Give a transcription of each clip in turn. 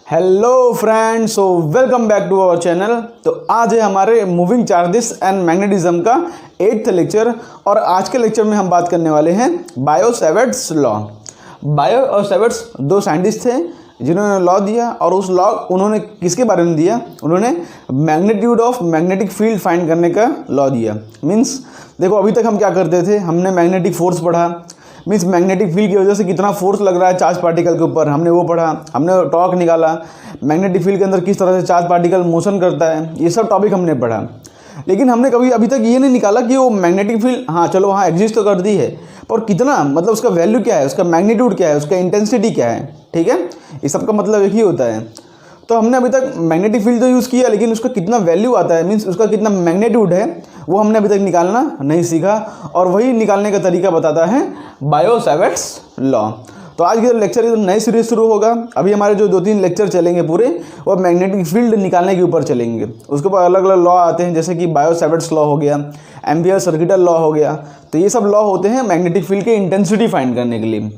Hello friends, so welcome back to our channel. तो आज है हमारे मूविंग चार्जेस एंड मैग्नेटिज्म का 8th लेक्चर और आज के लेक्चर में हम बात करने वाले हैं बायो-सैवर्ट्स लॉ। बायो और सैवर्ट्स दो साइंटिस्ट थे जिन्होंने लॉ दिया और उस लॉ उन्होंने किसके बारे में दिया? उन्होंने magnitude of magnetic field find करने का लॉ दिया। मीन्स देखो, अभी तक हम क्या करते थे, हमने मैग्नेटिक फोर्स पढ़ा, मीन्स मैग्नेटिक फील्ड की वजह से कितना फोर्स लग रहा है चार्ज पार्टिकल के ऊपर, हमने वो पढ़ा, हमने टॉर्क निकाला, मैग्नेटिक फील्ड के अंदर किस तरह से चार्ज पार्टिकल मोशन करता है, ये सब टॉपिक हमने पढ़ा। लेकिन हमने कभी अभी तक ये नहीं निकाला कि वो मैग्नेटिक फील्ड, हाँ चलो हाँ एग्जिस्ट तो करती है, पर कितना, मतलब उसका वैल्यू क्या है, उसका मैग्नीट्यूड क्या है, उसका इंटेंसिटी क्या है। ठीक है, ये सब का मतलब एक ही होता है। तो हमने अभी तक मैग्नेटिक फील्ड तो यूज़ किया, लेकिन उसका कितना वैल्यू आता है, मीन्स उसका कितना मैग्नीट्यूड है, वो हमने अभी तक निकालना नहीं सीखा। और वही निकालने का तरीका बताता है बायो-सैवर्ट्स लॉ। तो आज के लेक्चर एकदम नई सीरीज शुरू होगा। अभी हमारे जो 2-3 लेक्चर चलेंगे पूरे, वो मैग्नेटिक फील्ड निकालने के ऊपर चलेंगे। उसके ऊपर अलग अलग लॉ आते हैं, जैसे कि बायो-सैवर्ट्स लॉ हो गया, एम्पियर-सर्किटल लॉ हो गया। तो ये सब लॉ होते हैं मैग्नेटिक फील्ड की इंटेंसिटी फाइंड करने के लिए।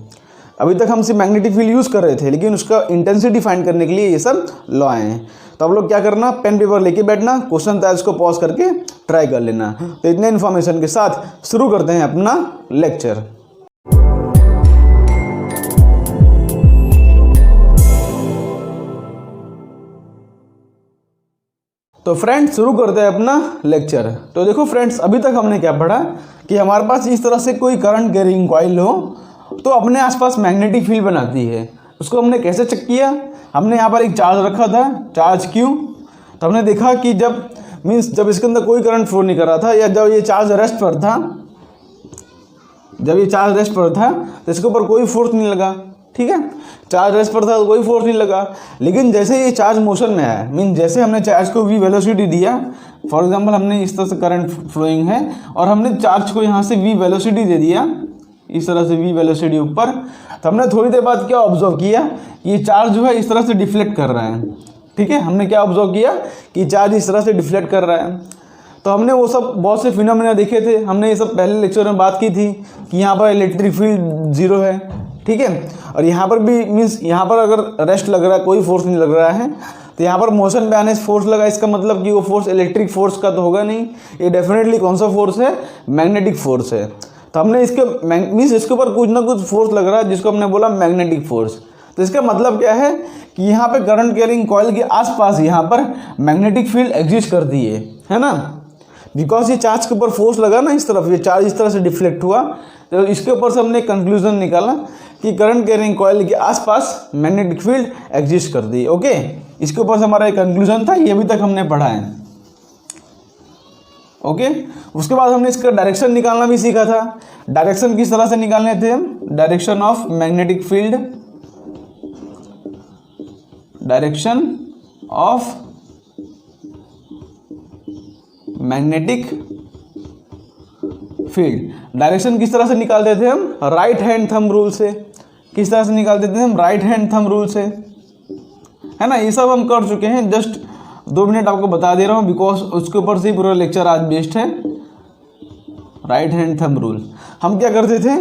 अभी तक हम सिर्फ मैग्नेटिक फील्ड यूज़ कर रहे थे, लेकिन उसका इंटेंसिटी फाइंड करने के लिए ये सब लॉ आए हैं। तो आप लोग क्या करना, पेन पेपर लेके बैठना, क्वेश्चन था इसको पॉज करके ट्राई कर लेना। तो इतने इन्फॉर्मेशन के साथ शुरू करते हैं अपना लेक्चर। तो फ्रेंड्स शुरू करते हैं अपना लेक्चर। तो देखो फ्रेंड्स, अभी तक हमने क्या पढ़ा कि हमारे पास इस तरह से कोई करंट कैरिंग कॉइल हो तो अपने आसपास मैग्नेटिक फील्ड बनाती है। उसको हमने कैसे चेक किया? हमने यहाँ पर एक चार्ज रखा था, चार्ज क्यू। तो हमने देखा कि जब इसके अंदर कोई करंट फ्लो नहीं कर रहा था, या जब ये चार्ज रेस्ट पर था, तो इसके ऊपर कोई फोर्स नहीं लगा। ठीक है, चार्ज रेस्ट पर था तो कोई फोर्स नहीं लगा। लेकिन जैसे ये चार्ज मोशन में आया, मीन जैसे हमने चार्ज को v वेलोसिटी दिया, फॉर एग्जांपल हमने इस तरह से करंट फ्लोइंग है और हमने चार्ज को यहाँ से v वेलोसिटी दे दिया, इस तरह से v वेलोसिटी ऊपर। तो हमने थोड़ी देर बाद क्या ऑब्जर्व किया कि ये चार्ज जो है इस तरह से डिफ्लेक्ट कर रहा है। ठीक है, हमने क्या ऑब्जर्व किया कि चार्ज इस तरह से डिफ्लेक्ट कर रहा है। तो हमने वो सब बहुत से फिनोमेना देखे थे, हमने ये सब पहले लेक्चर में बात की थी कि यहाँ पर इलेक्ट्रिक फील्ड 0 है। ठीक है, और यहाँ पर भी मीन्स यहाँ पर अगर रेस्ट लग रहा है, कोई फोर्स नहीं लग रहा है, तो यहाँ पर मोशन पे आने से फोर्स लगा, इसका मतलब कि वो फोर्स इलेक्ट्रिक फोर्स का तो होगा नहीं, ये डेफिनेटली कौन सा फोर्स है? मैग्नेटिक फोर्स है। तो हमने इसके ऊपर कुछ ना कुछ फोर्स लग रहा है, जिसको हमने बोला मैग्नेटिक फोर्स। तो इसका मतलब क्या है कि यहाँ पे करंट कैरिंग कॉइल के आसपास यहाँ पर मैग्नेटिक फील्ड एग्जिस्ट करती है ना। बिकॉज ये चार्ज के ऊपर फोर्स लगा ना, इस तरफ ये चार्ज इस तरह से डिफ्लेक्ट हुआ, तो इसके ऊपर से हमने कंक्लूजन निकाला कि करंट कैरिंग कॉइल के आसपास मैग्नेटिक फील्ड एग्जिस्ट करती है। ओके, इसके ऊपर से हमारा एक कंक्लूजन था, ये अभी तक हमने पढ़ा है। ओके, उसके बाद हमने इसका डायरेक्शन निकालना भी सीखा था। डायरेक्शन किस तरह से निकालने थे हम? Direction of magnetic field, direction of magnetic field. Direction किस तरह से निकालते थे हम? राइट हैंड थंब रूल से। किस तरह से निकालते थे हम? राइट हैंड थंब रूल से, है ना। ये सब हम कर चुके हैं, जस्ट 2 मिनट आपको बता दे रहा हूँ, बिकॉज उसके ऊपर से पूरा लेक्चर आज बेस्ड है। राइट हैंड थंब रूल हम क्या करते थे,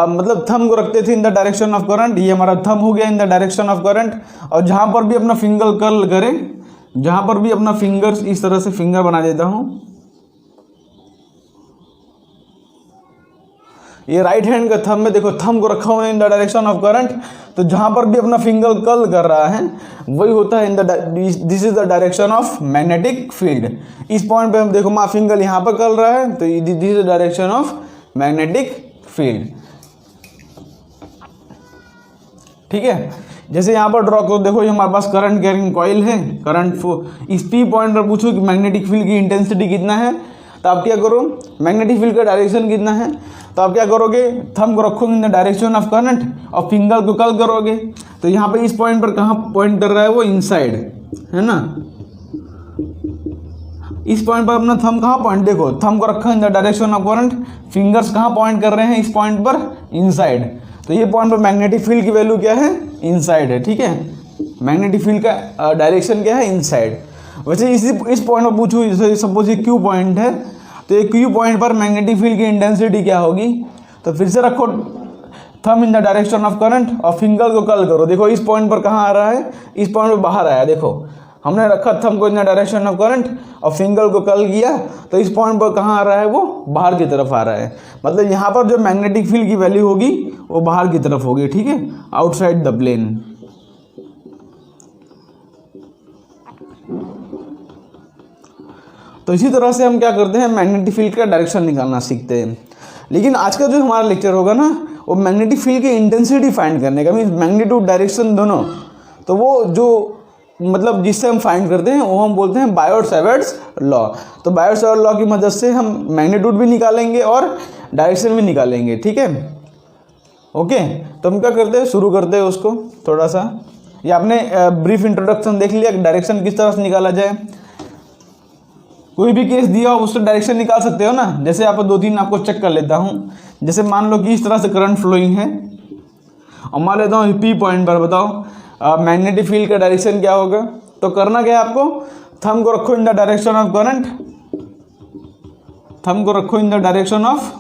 मतलब थंब को रखते थे in the direction of current. ये हमारा थंब हो गया in the direction of current. और जहाँ पर भी अपना फिंगर कर्ल करें, जहाँ पर भी अपना फिंगर इस तरह से फिंगर बना देता हूँ, ये राइट हैंड का थंब में देखो, थंब को रखा हुआ है in the direction of current. तो जहाँ पर भी अपना फिंगर कर्ल कर रहा है वही होता है this is the direction of magnetic field. इस पॉइंट पे हम देखो, माँ फिंगर यहाँ पर कर रहा है, तो this is the direction of magnetic field. ठीक है, जैसे यहाँ पर ड्रॉ करो, देखो ये हमारे पास करंट कैरिंग कॉइल है, इस पी पॉइंट पर पूछो कि मैग्नेटिक फील्ड की इंटेंसिटी कितना है, तो आप क्या करो, मैग्नेटिक फील्ड का डायरेक्शन कितना है, तो आप क्या करोगे, थंब को रखोगे in the direction of current और फिंगर को कर्ल करोगे। तो यहाँ पे इस पॉइंट पर कहाँ पॉइंट कर रहा है, वो इनसाइड है ना। इस पॉइंट पर अपना थंब कहाँ पॉइंट, देखो थंब को रखा in the direction of current, fingers कहाँ पॉइंट कर रहे हैं, इस पॉइंट पर इनसाइड। तो ये पॉइंट पर मैग्नेटिक फील्ड की वैल्यू क्या है? इनसाइड है। ठीक है, मैग्नेटिक फील्ड का डायरेक्शन क्या है? इनसाइड। वैसे इस पॉइंट पर पूछूँ, जैसे सपोज ये क्यू पॉइंट है, तो ये क्यू पॉइंट पर मैग्नेटिक फील्ड की इंटेंसिटी क्या होगी? तो फिर से रखो, thumb in the direction of current और फिंगर को कर्ल करो। देखो इस पॉइंट पर कहाँ आ रहा है, इस पॉइंट पर बाहर आया। देखो हमने रखा थंब को in the direction of current और फिंगर को कर्ल किया, तो इस पॉइंट पर कहाँ आ रहा है, वो बाहर की तरफ आ रहा है। मतलब यहाँ पर जो मैग्नेटिक फील्ड की वैल्यू होगी वो बाहर की तरफ होगी, ठीक है, आउटसाइड द प्लेन। तो इसी तरह से हम क्या करते हैं, मैग्नेटिक फील्ड का डायरेक्शन निकालना सीखते हैं। लेकिन आज का जो हमारा लेक्चर होगा ना, वो मैग्नेटिक फील्ड की इंटेंसिटी फाइंड करने का, मीन्स मैग्नीट्यूड डायरेक्शन दोनों। तो वो जो मतलब जिससे हम फाइंड करते हैं वो हम बोलते हैं बायोट-सैवर्ट्स लॉ। तो बायोट-सैवर्ट्स लॉ की मदद से हम मैग्नीट्यूड भी निकालेंगे और डायरेक्शन भी निकालेंगे, ठीक है। ओके, तो हम क्या करते हैं, शुरू करते हैं उसको थोड़ा सा। ये आपने ब्रीफ इंट्रोडक्शन देख लिया, डायरेक्शन किस तरह से निकाला जाए। कोई भी केस दिया हो उससे डायरेक्शन निकाल सकते हो ना। जैसे आप 2-3 आपको चेक कर लेता हूँ। जैसे मान लो कि इस तरह से करंट फ्लोइंग है और मान लेता हूँ पी पॉइंट पर, बताओ मैग्नेटिक फील्ड का डायरेक्शन क्या होगा। तो करना क्या है आपको, थंब को रखो in the direction of current, thumb को रखो in the direction of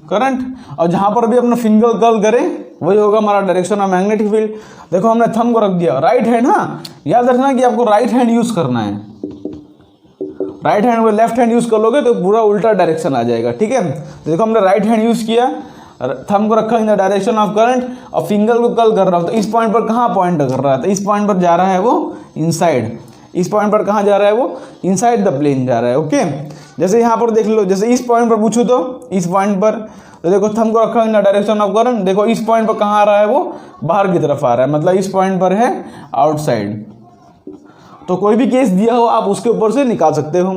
current, और जहां पर भी अपना फिंगर कर्ल करें वही होगा हमारा डायरेक्शन ऑफ मैग्नेटिक फील्ड। देखो हमने थंब को रख दिया, राइट हैंड, हाँ याद रखना कि आपको राइट हैंड यूज करना है। राइट हैंड में लेफ्ट हैंड यूज कर लोगे तो पूरा उल्टा डायरेक्शन आ जाएगा, ठीक है। तो देखो हमने राइट हैंड यूज किया, थंब को रखा in the direction of current और फिंगर को कर्ल कर रहा हूँ। तो इस पॉइंट पर कहाँ पॉइंट कर रहा है, तो इस पॉइंट पर जा रहा है वो इनसाइड। इस पॉइंट पर कहाँ जा रहा है, वो इनसाइड द प्लेन जा रहा है। ओके, जैसे यहाँ पर देख लो, जैसे इस पॉइंट पर पूछो तो इस पॉइंट पर, तो देखो थंब को रखा in the direction of current, देखो इस पॉइंट पर कहाँ आ रहा है, वो बाहर की तरफ आ रहा है, मतलब इस पॉइंट पर है आउटसाइड। तो कोई भी केस दिया हो आप उसके ऊपर से निकाल सकते हो।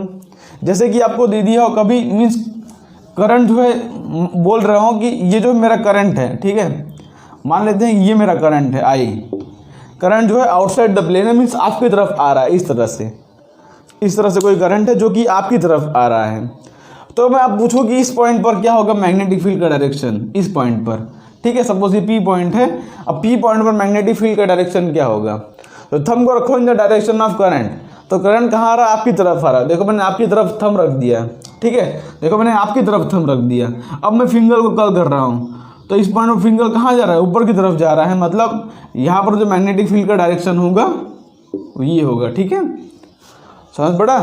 जैसे कि आपको दे दिया हो कभी, मीन्स करंट जो है, बोल रहा हूँ कि ये जो मेरा करंट है, ठीक है, मान लेते हैं ये मेरा करंट है आई, करंट जो है आउटसाइड द प्लेन है, मीन्स आपकी तरफ आ रहा है। इस तरह से कोई करंट है जो कि आपकी तरफ आ रहा है। तो मैं आप पूछो कि इस पॉइंट पर क्या होगा मैग्नेटिक फील्ड का डायरेक्शन, इस पॉइंट पर, ठीक है, सपोज ये पी पॉइंट है। अब पी पॉइंट पर मैग्नेटिक फील्ड का डायरेक्शन क्या होगा, तो थंब को रखो in the direction of current. तो करंट कहाँ आ रहा है, आपकी तरफ आ रहा है। देखो मैंने आपकी तरफ थंब रख दिया, ठीक है, देखो मैंने आपकी तरफ थंब रख दिया। अब मैं फिंगर को कर्ल कर रहा हूँ, तो इस पॉइंट पर फिंगर कहाँ जा रहा है, ऊपर की तरफ जा रहा है। मतलब यहाँ पर जो मैग्नेटिक फील्ड का डायरेक्शन होगा वो ये होगा, ठीक है, समझ पड़ा।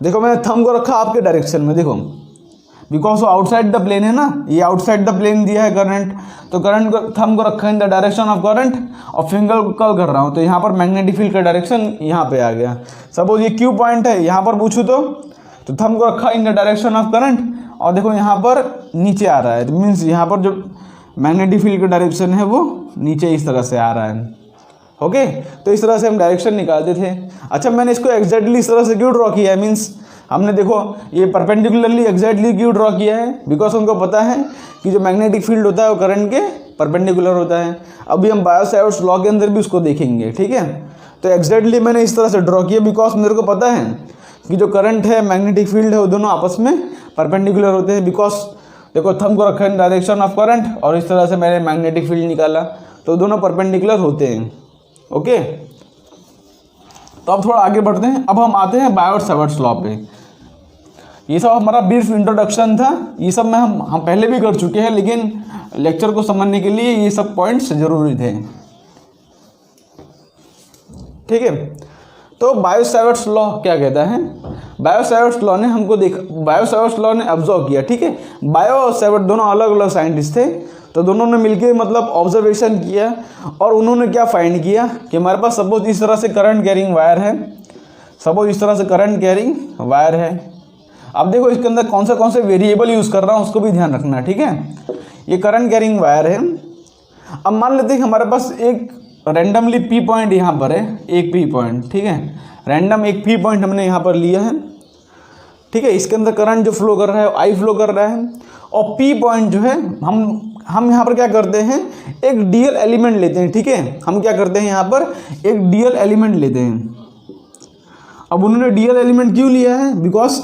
देखो मैंने थंब को रखा आपके डायरेक्शन में, देखो बिकॉज वो आउटसाइड द प्लेन है ना, ये आउटसाइड द प्लेन दिया है करंट, तो करंट को थंब को रखा in the direction of current और फिंगर को कर्ल कर रहा हूँ। तो यहाँ पर मैग्नेटिक फील्ड का डायरेक्शन यहाँ पे आ गया। सपोज ये क्यू पॉइंट है, यहाँ पर पूछूँ तो थंब को रखा in the direction of current और देखो यहाँ पर नीचे आ रहा है, तो मीन्स यहाँ पर जो मैग्नेटिक फील्ड का डायरेक्शन है वो नीचे इस तरह से आ रहा है। ओके, तो इस तरह से हम डायरेक्शन निकालते थे। अच्छा, मैंने इसको एग्जैक्टली इस तरह से क्यों ड्रॉ किया है, मीन्स हमने देखो ये परपेंडिकुलरली एग्जैक्टली क्यों ड्रॉ किया है, बिकॉज हमको पता है कि जो मैग्नेटिक फील्ड होता है वो करंट के परपेंडिकुलर होता है। अभी हम बायो-सैवर्ट्स लॉ के अंदर भी उसको देखेंगे, ठीक है। तो एग्जैक्टली मैंने इस तरह से ड्रॉ किया बिकॉज मेरे को पता है कि जो करंट है मैग्नेटिक फील्ड है वो दोनों आपस में परपेंडिकुलर होते हैं। बिकॉज देखो थंब को रखा इन डायरेक्शन ऑफ करंट और इस तरह से मैंने मैग्नेटिक फील्ड निकाला, तो दोनों परपेंडिकुलर होते हैं। ओके, तो अब थोड़ा आगे बढ़ते हैं। अब हम आते हैं बायो-सैवर्ट्स लॉ पे। ये सब हमारा ब्रीफ इंट्रोडक्शन था, ये सब में हम पहले भी कर चुके हैं, लेकिन लेक्चर को समझने के लिए ये सब पॉइंट्स जरूरी थे, ठीक है। तो बायो-सैवर्ट्स लॉ क्या कहता है, बायो-सैवर्ट्स लॉ ने हमको बायो-सैवर्ट्स लॉ ने ऑब्जर्व किया, ठीक है। बायो और सैवर्ट दोनों अलग अलग साइंटिस्ट थे, तो दोनों ने मिलके मतलब ऑब्जर्वेशन किया और उन्होंने क्या फाइंड किया कि हमारे पास सपोज इस तरह से करंट कैरिंग वायर है, सपोज इस तरह से करंट कैरिंग वायर है। अब देखो इसके अंदर कौन से वेरिएबल यूज़ कर रहा हूँ उसको भी ध्यान रखना, ठीक है। ये करंट कैरिंग वायर है। अब मान लेते हैं कि हमारे पास एक रैंडमली पी पॉइंट यहाँ पर है, एक पी पॉइंट, ठीक है, रैंडम एक पी पॉइंट हमने यहाँ पर लिया है, ठीक है। इसके अंदर करंट जो फ्लो कर रहा है आई फ्लो कर रहा है, और पी पॉइंट जो है हम यहाँ पर क्या करते हैं, एक डीएल एलिमेंट लेते हैं, ठीक है। हम क्या करते हैं यहाँ पर एक डीएल एलिमेंट लेते हैं। अब उन्होंने डीएल एलिमेंट क्यों लिया है, बिकॉज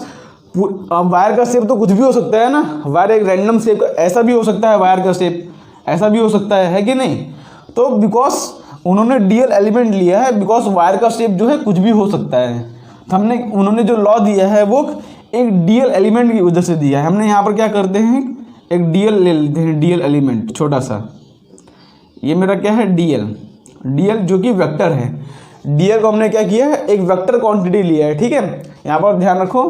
वायर का शेप तो कुछ भी हो सकता है ना, वायर एक रैंडम शेप का, ऐसा भी हो सकता है वायर का शेप, ऐसा भी हो सकता है कि नहीं। तो बिकॉज उन्होंने डीएल एलिमेंट लिया है, बिकॉज वायर का शेप जो है कुछ भी हो सकता है। तो उन्होंने जो लॉ दिया है वो एक डीएल एलिमेंट की वजह से दिया है। हमने यहाँ पर क्या करते हैं, एक डीएल ले लेते हैं, डीएल एलिमेंट छोटा सा, ये मेरा क्या है डीएल, डीएल जो कि वेक्टर है। डीएल को हमने क्या किया है, एक वेक्टर क्वांटिटी लिया है, ठीक है। यहाँ पर ध्यान रखो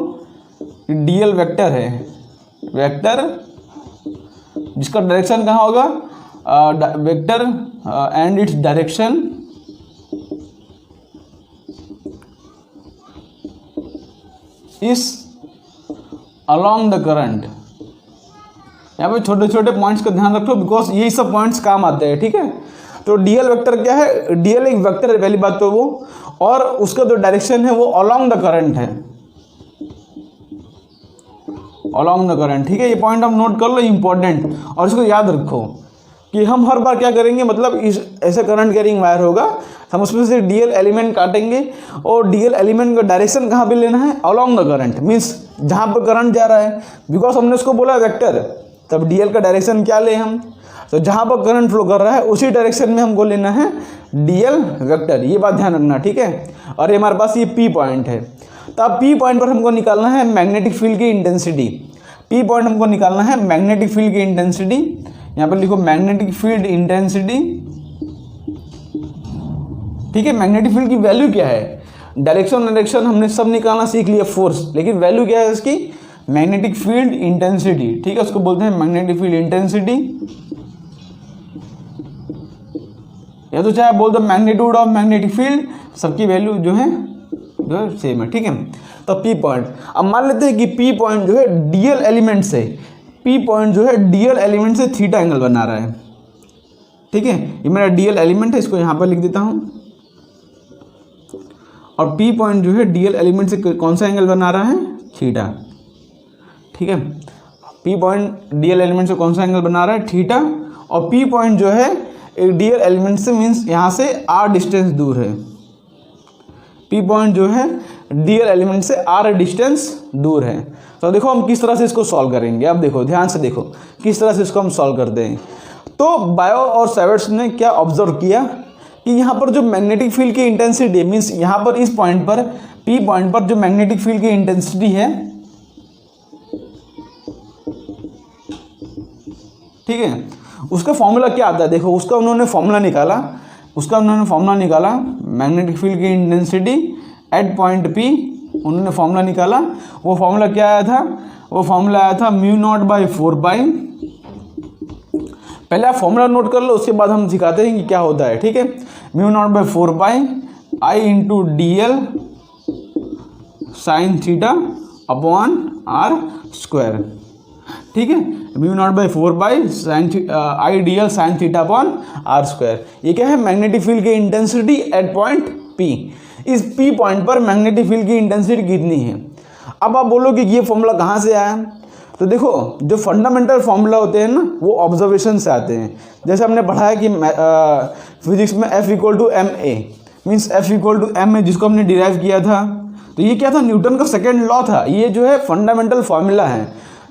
डीएल वेक्टर है, वेक्टर जिसका डायरेक्शन कहाँ होगा, vector and its direction is along the current. यहाँ पे छोटे छोटे पॉइंट्स का ध्यान रखो बिकॉज यही सब पॉइंट्स काम आते हैं, ठीक है। तो डीएल वेक्टर क्या है, डीएल एक वेक्टर है पहली बात तो वो, और उसका जो डायरेक्शन है वो अलोंग द करंट है, अलोंग द करंट, ठीक है। ये पॉइंट हम नोट कर लो, इंपॉर्टेंट, और इसको याद रखो कि हम हर बार क्या करेंगे, मतलब इस ऐसे करंट कैरिंग वायर होगा, हम उसमें से डीएल एलिमेंट काटेंगे और डीएल एलिमेंट का डायरेक्शन कहाँ पे लेना है, अलोंग द करंट, मीन्स जहाँ पर करंट जा रहा है, बिकॉज हमने उसको बोला वेक्टर, तब डीएल का डायरेक्शन क्या ले हम, तो जहाँ पर करंट फ्लो कर रहा है उसी डायरेक्शन में हमको लेना है डीएल वेक्टर, ये बात ध्यान रखना, ठीक है। और ये हमारे पास ये पी पॉइंट है, तो अब पी पॉइंट पर हमको निकालना है मैग्नेटिक फील्ड की इंटेंसिटी। पी पॉइंट हमको निकालना है मैग्नेटिक फील्ड की इंटेंसिटी, यहाँ पर लिखो मैग्नेटिक फील्ड इंटेंसिटी, ठीक है। मैग्नेटिक फील्ड की वैल्यू क्या है, डायरेक्शन हमने सब निकालना सीख लिया, फोर्स, लेकिन वैल्यू क्या है इसकी, मैग्नेटिक फील्ड इंटेंसिटी, ठीक है। उसको बोलते हैं मैग्नेटिक फील्ड इंटेंसिटी, या तो चाहे बोल दो मैग्नीट्यूड ऑफ मैग्नेटिक फील्ड, सबकी वैल्यू जो है सेम है, ठीक है। तो पी पॉइंट, अब मान लेते हैं कि पी पॉइंट जो है डीएल एलिमेंट से, पी पॉइंट जो है डीएल एलिमेंट से थीटा एंगल बना रहा है, ठीक है। ये मेरा डीएल एलिमेंट है, इसको यहाँ पर लिख देता हूँ, और पी पॉइंट जो है डीएल एलिमेंट से कौन सा एंगल बना रहा है, थीटा, ठीक है। पी पॉइंट डीएल एलिमेंट से कौन सा एंगल बना रहा है, थीटा, और पी पॉइंट जो है एक डीएल एलिमेंट से मीन्स यहाँ से आर डिस्टेंस दूर है, पी पॉइंट जो है डीएल एलिमेंट से आर डिस्टेंस दूर है। तो देखो हम किस तरह से इसको सॉल्व करेंगे, अब देखो ध्यान से देखो किस तरह से इसको हम सॉल्व करते हैं। तो बायो और सेवर्ट्स ने क्या ऑब्जर्व किया कि यहाँ पर जो मैग्नेटिक फील्ड की इंटेंसिटी मीन्स यहाँ पर इस पॉइंट पर पी पॉइंट पर जो मैग्नेटिक फील्ड की इंटेंसिटी है, ठीक है, उसका फॉर्मूला क्या आता है, देखो उसका उन्होंने फॉर्मूला निकाला, मैग्नेटिक फील्ड की इंटेंसिटी एट पॉइंट पी, उन्होंने फॉर्मूला निकाला। वो फॉर्मूला क्या आया था, वो फॉर्मूला आया था म्यू नॉट बाई 4 पहले आप फॉर्मूला नोट कर लो, उसके बाद हम सिखाते हैं कि क्या होता है, ठीक है। Mu naught by 4 I into D L sine theta upon R square, ठीक है। Mu naught by 4 sine I D L sine theta upon R square, ये क्या है, मैग्नेटिक फील्ड की इंटेंसिटी एट पॉइंट पी। इस पी पॉइंट पर magnetic field की intensity कितनी है। अब आप बोलो कि ये फॉर्मूला कहाँ से आया, तो देखो जो फंडामेंटल फॉर्मूला होते हैं ना वो ऑब्जर्वेशन से आते हैं। जैसे हमने पढ़ा है कि फिजिक्स में F equal to M A means F equal to M A, जिसको हमने डिराइव किया था, तो ये क्या था, न्यूटन का सेकेंड लॉ था। ये जो है फंडामेंटल फॉर्मूला है,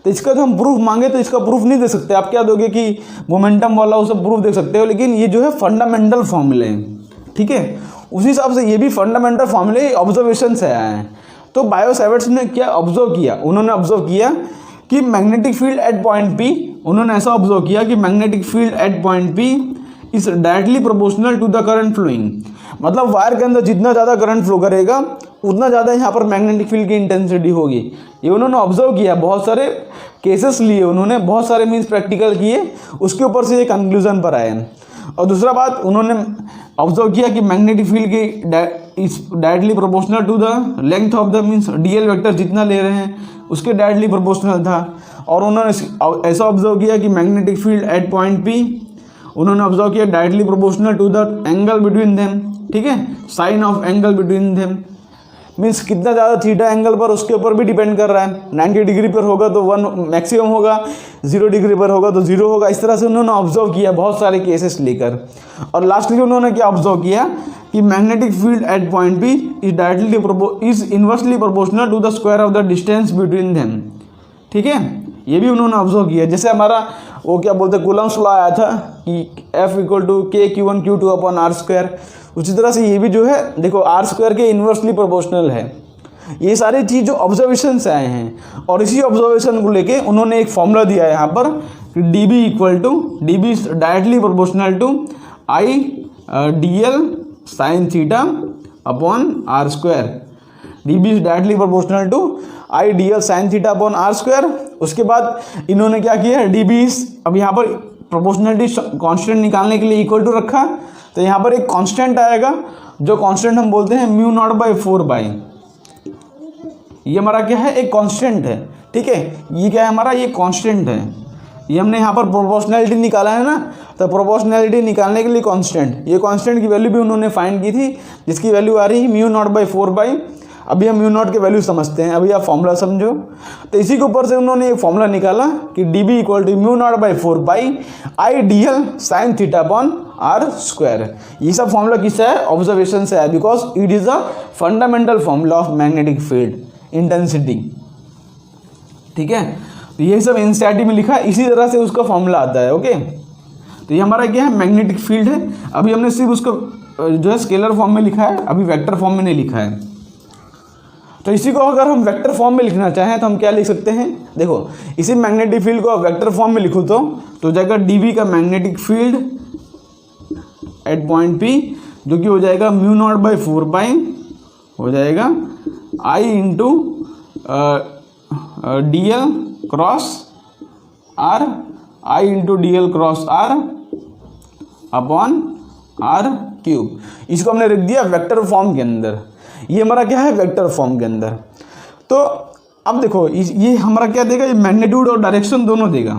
तो इसका जो हम प्रूफ मांगे तो इसका प्रूफ नहीं दे सकते। आप क्या दोगे कि मोमेंटम वाला वो सब प्रूफ दे सकते हो, लेकिन ये जो है फंडामेंटल फॉर्मूले हैं, ठीक है। उसी हिसाब से ये भी फंडामेंटल फॉर्मूले ऑब्जर्वेशन से आया है। तो बायो सेवर्ट्स ने क्या ऑब्जर्व किया, उन्होंने ऑब्जर्व किया कि magnetic field at point P, उन्होंने ऐसा ऑब्जर्व किया कि magnetic field at point P is directly proportional to the current flowing. मतलब वायर के अंदर जितना ज़्यादा करंट फ्लो करेगा उतना ज़्यादा यहाँ पर मैग्नेटिक फील्ड की इंटेंसिटी होगी। ये उन्होंने ऑब्जर्व किया, बहुत सारे केसेस लिए उन्होंने, बहुत सारे मीन्स प्रैक्टिकल किए, उसके ऊपर से ये कंक्लूजन पर आए। और दूसरा बात उन्होंने ऑब्जर्व किया कि मैग्नेटिक फील्ड की is directly proportional to the length of the means DL vector जितना ले रहे हैं उसके डायरेक्टली प्रोपोर्शनल था। और उन्होंने ऐसा ऑब्जर्व किया कि magnetic field at point P उन्होंने ऑब्जर्व किया directly proportional to the angle between them, ठीक है, sine of angle between them means कितना ज़्यादा थीटा एंगल पर उसके ऊपर भी डिपेंड कर रहा है। 90 डिग्री पर होगा तो 1 मैक्सिमम होगा, 0 डिग्री पर होगा तो 0 होगा। इस तरह से उन्होंने ऑब्जर्व किया बहुत सारे केसेस लेकर। और लास्टली उन्होंने क्या ऑब्जर्व किया कि magnetic field at point B is inversely proportional to the square of the distance between them, ठीक है। ये भी उन्होंने ऑब्जर्व किया। जैसे हमारा वो क्या बोलते हैं कूलम्स लॉ आया था कि F इक्वल टू के Q1 Q2 upon R square, उसी तरह से ये भी जो है देखो आर स्क्वायर के इन्वर्सली प्रोपोर्शनल है। ये सारी चीज़ जो ऑब्जर्वेशन से आए हैं, और इसी ऑब्जर्वेशन को लेके उन्होंने एक फॉर्मूला दिया है यहाँ पर कि D B equal to, D B directly proportional to I D L sine theta upon R square. D B is directly proportional to I D L sine theta upon R square. उसके बाद इन्होंने क्या किया है, D B is, अब यहाँ पर proportionality constant निकालने के लिए इक्वल टू रखा, तो यहाँ पर एक कांस्टेंट आएगा, जो कांस्टेंट हम बोलते हैं म्यू नॉट बाई 4 ये हमारा क्या है, एक कांस्टेंट है। ठीक है, ये क्या है हमारा, ये कांस्टेंट है। ये हमने यहाँ पर प्रोपोर्शनलिटी निकाला है ना, तो प्रोपोर्शनलिटी निकालने के लिए कांस्टेंट, ये कांस्टेंट की वैल्यू भी उन्होंने फाइंड की थी, जिसकी वैल्यू आ रही है म्यू नॉट बाई 4। अभी हम म्यू नॉट की वैल्यू समझते हैं, अभी आप फॉर्मूला समझो। तो इसी के ऊपर से उन्होंने एक फॉर्मूला निकाला कि D B equal to mu naught by 4 I D L sine theta upon R square. ये सब फॉर्मूला किससे है, ऑब्जर्वेशन से है, because it is a fundamental formula of magnetic field intensity. ठीक है, तो ये सब एनसीईआरटी में लिखा है, इसी तरह से उसका फॉर्मूला आता है। ओके, तो ये हमारा क्या है, मैग्नेटिक फील्ड है। अभी हमने सिर्फ उसको जो है स्केलर फॉर्म में लिखा है, अभी वेक्टर फॉर्म में नहीं लिखा है। तो इसी को अगर हम वेक्टर फॉर्म में लिखना चाहें तो हम क्या लिख सकते हैं, देखो इसी मैग्नेटिक फील्ड को आप वेक्टर फॉर्म में लिखो तो जाएगा डीबी का magnetic field at point P, जो कि हो जाएगा म्यू नॉट बाई 4 हो जाएगा I into D L cross R, I into D L cross R upon R cube. इसको हमने रख दिया वेक्टर फॉर्म के अंदर। ये हमारा क्या है, वेक्टर फॉर्म के अंदर। तो अब देखो ये हमारा क्या देगा, ये मैग्नीट्यूड और डायरेक्शन दोनों देगा,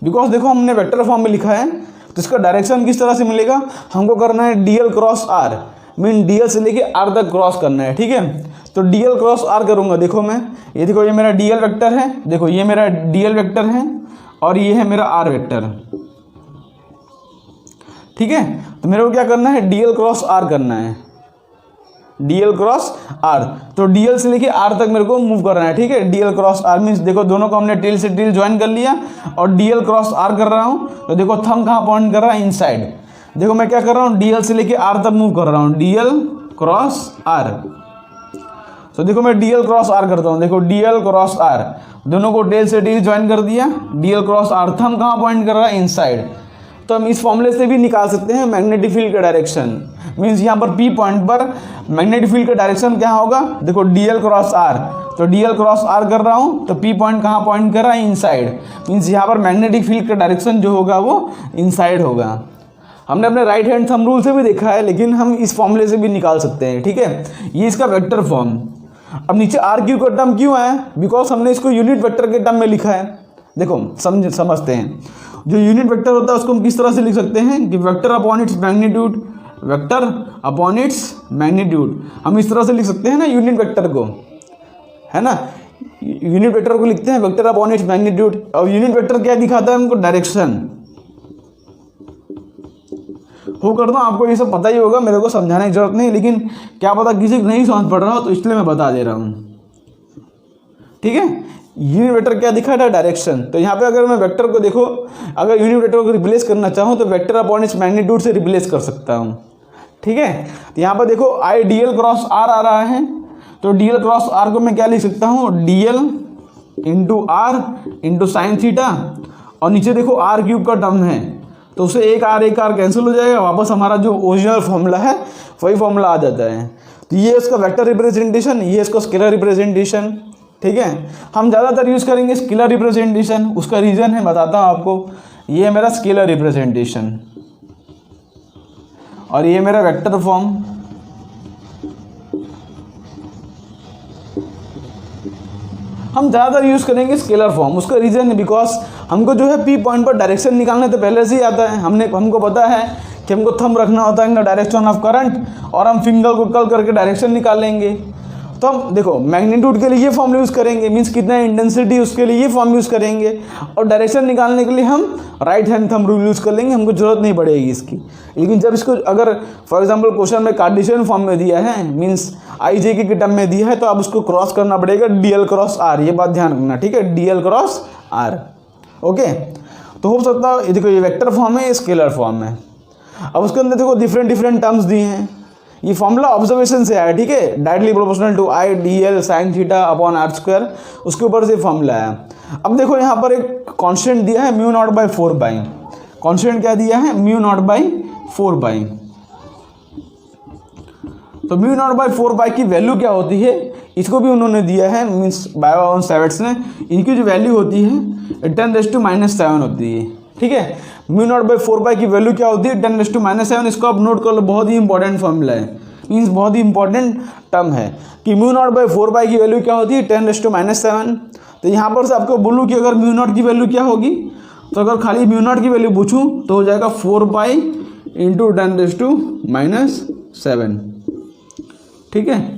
बिकॉज देखो हमने वेक्टर फॉर्म में लिखा है, तो इसका डायरेक्शन किस तरह से मिलेगा, हमको करना है D L cross R, mean D L से लेके आर तक क्रॉस करना है। ठीक है, तो डी एल क्रॉस आर करूँगा, देखो मैं, ये देखो ये मेरा डी एल वेक्टर है, देखो ये मेरा डी एल वेक्टर है और ये है मेरा आर वेक्टर। ठीक है, तो मेरे को क्या करना है, डी एल क्रॉस आर करना है, डी एल क्रॉस आर। तो डी एल से लेके आर तक मेरे को मूव करना है। ठीक है, D L cross R means देखो दोनों को हमने टेल से टेल ज्वाइन कर लिया और डी एल क्रॉस आर कर रहा हूँ, तो देखो थंब कहाँ पॉइंट कर रहा है, इनसाइड। देखो मैं क्या कर रहा हूँ, डी एल से लेके आर तक मूव कर रहा हूँ, डी एल क्रॉस आर। तो देखो मैं डी एल क्रॉस आर करता हूँ, देखो डी एल क्रॉस आर, दोनों को टेल से टेल ज्वाइन कर दिया, D L cross R, thumb कहाँ पॉइंट कर रहा है, इनसाइड। तो हम इस फॉर्मूले से भी निकाल सकते हैं मैग्नेटिक फील्ड का डायरेक्शन, मीन्स यहाँ पर पी पॉइंट पर मैग्नेटिक फील्ड का डायरेक्शन क्या होगा, देखो डी एल क्रॉस आर, तो डी एल क्रॉस आर कर रहा हूँ, तो पी पॉइंट कहाँ पॉइंट कर रहा है, इनसाइड, मीन्स यहाँ पर मैग्नेटिक फील्ड का डायरेक्शन जो होगा वो इनसाइड होगा। हमने अपने राइट हैंड थंब रूल से भी देखा है, लेकिन हम इस फॉर्मूले से भी निकाल सकते हैं। ठीक है, ये इसका वेक्टर फॉर्म। अब नीचे आर क्यू का टर्म क्यों आया, बिकॉज हमने इसको यूनिट वेक्टर के टर्म में लिखा है। देखो समझते हैं, जो यूनिट वेक्टर होता है उसको हम किस तरह से लिख सकते हैं कि vector upon its magnitude, vector upon its magnitude, हम इस तरह से लिख सकते हैं ना यूनिट वेक्टर को, है ना, यूनिट वेक्टर को लिखते हैं वेक्टर अपॉन इट्स मैग्नीट्यूड। और यूनिट वेक्टर क्या दिखाता है हमको, डायरेक्शन। हो करता हूँ, आपको ये सब पता ही होगा, मेरे को समझाने की जरूरत नहीं, लेकिन क्या पता किसी को नहीं समझ पड़ रहा हो, तो इसलिए मैं बता दे रहा हूँ। ठीक है, यूनिट वेक्टर क्या दिखा था, डायरेक्शन। तो यहाँ पे अगर मैं वेक्टर को देखो, अगर यूनिट वेक्टर को रिप्लेस करना चाहूँ तो वेक्टर अपॉन इट्स मैग्नीट्यूड से रिप्लेस कर सकता हूँ। ठीक है, तो यहाँ पर देखो I D L cross R आ रहा है, तो डी एल क्रॉस आर को मैं क्या लिख सकता हूँ, D L into R into sine theta, और नीचे देखो आर क्यूब का टर्म है, तो उससे एक आर कैंसिल हो जाएगा, वापस हमारा जो ओरिजिनल फॉर्मूला है वही फॉर्मूला आ जाता है। तो ये इसका वेक्टर रिप्रेजेंटेशन, ये इसका स्केलर रिप्रेजेंटेशन। ठीक है, हम ज़्यादातर यूज़ करेंगे स्केलर रिप्रेजेंटेशन, उसका रीज़न है बताता हूँ आपको। ये है मेरा स्केलर रिप्रेजेंटेशन और ये मेरा वेक्टर फॉर्म। हम ज़्यादातर यूज़ करेंगे स्केलर फॉर्म, उसका रीज़न है बिकॉज हमको जो है पी पॉइंट पर डायरेक्शन निकालने तो पहले से ही आता है। हमको पता है कि हमको थंब रखना होता है in the direction of current, और हम फिंगर को कर्ल करके डायरेक्शन निकाल लेंगे। तो हम देखो मैग्नीट्यूड के लिए ये फॉर्म यूज़ करेंगे, मीन्स कितना इंटेंसिटी उसके लिए ये फॉर्म यूज़ करेंगे, और डायरेक्शन निकालने के लिए हम right hand thumb rule use कर लेंगे, हमको जरूरत नहीं पड़ेगी इसकी। लेकिन जब इसको अगर फॉर एग्जांपल क्वेश्चन में कार्टेशियन फॉर्म में दिया है, मीन्स आई जे के टर्म में दिया है, तो आप उसको क्रॉस करना पड़ेगा डी एल क्रॉस आर, ये बात ध्यान रखना। ठीक है, D L cross R. Okay, तो हो सकता है देखो ये वेक्टर फॉर्म है, ये स्केलर फॉर्म है। अब उसके अंदर देखो डिफरेंट टर्म्स दिए हैं, ये फॉर्मूला ऑब्जर्वेशन से आया, ठीक है, directly proportional to I D L sine theta upon R square, उसके ऊपर से फॉर्मूला आया। अब देखो यहाँ पर एक कांस्टेंट दिया है mu naught by 4 pi. Constant क्या दिया है? म्यू नॉट बाई 4 पाई। तो म्यू नॉट बाई 4 पाई की वैल्यू क्या होती है, इसको भी उन्होंने दिया है, मीन्स बायो सेवेट्स ने। इनकी जो वैल्यू होती है 10⁻⁷ होती है, ठीक है। म्यू नॉट बाई 4 पाई की वैल्यू क्या होती है? 10⁻⁷। इसको आप नोट कर लो, बहुत ही इंपॉर्टेंट फॉर्मूला है, मीन्स बहुत ही इंपॉर्टेंट टर्म है कि म्यू नॉट बाई 4 पाई की वैल्यू क्या होती है? 10⁻⁷। तो यहाँ पर से आपको बोलूँ कि अगर म्यू नॉट की वैल्यू क्या होगी, तो अगर खाली म्यू नॉट की वैल्यू पूछूँ तो हो जाएगा 4 पाई इंटू 10⁻⁷, ठीक है।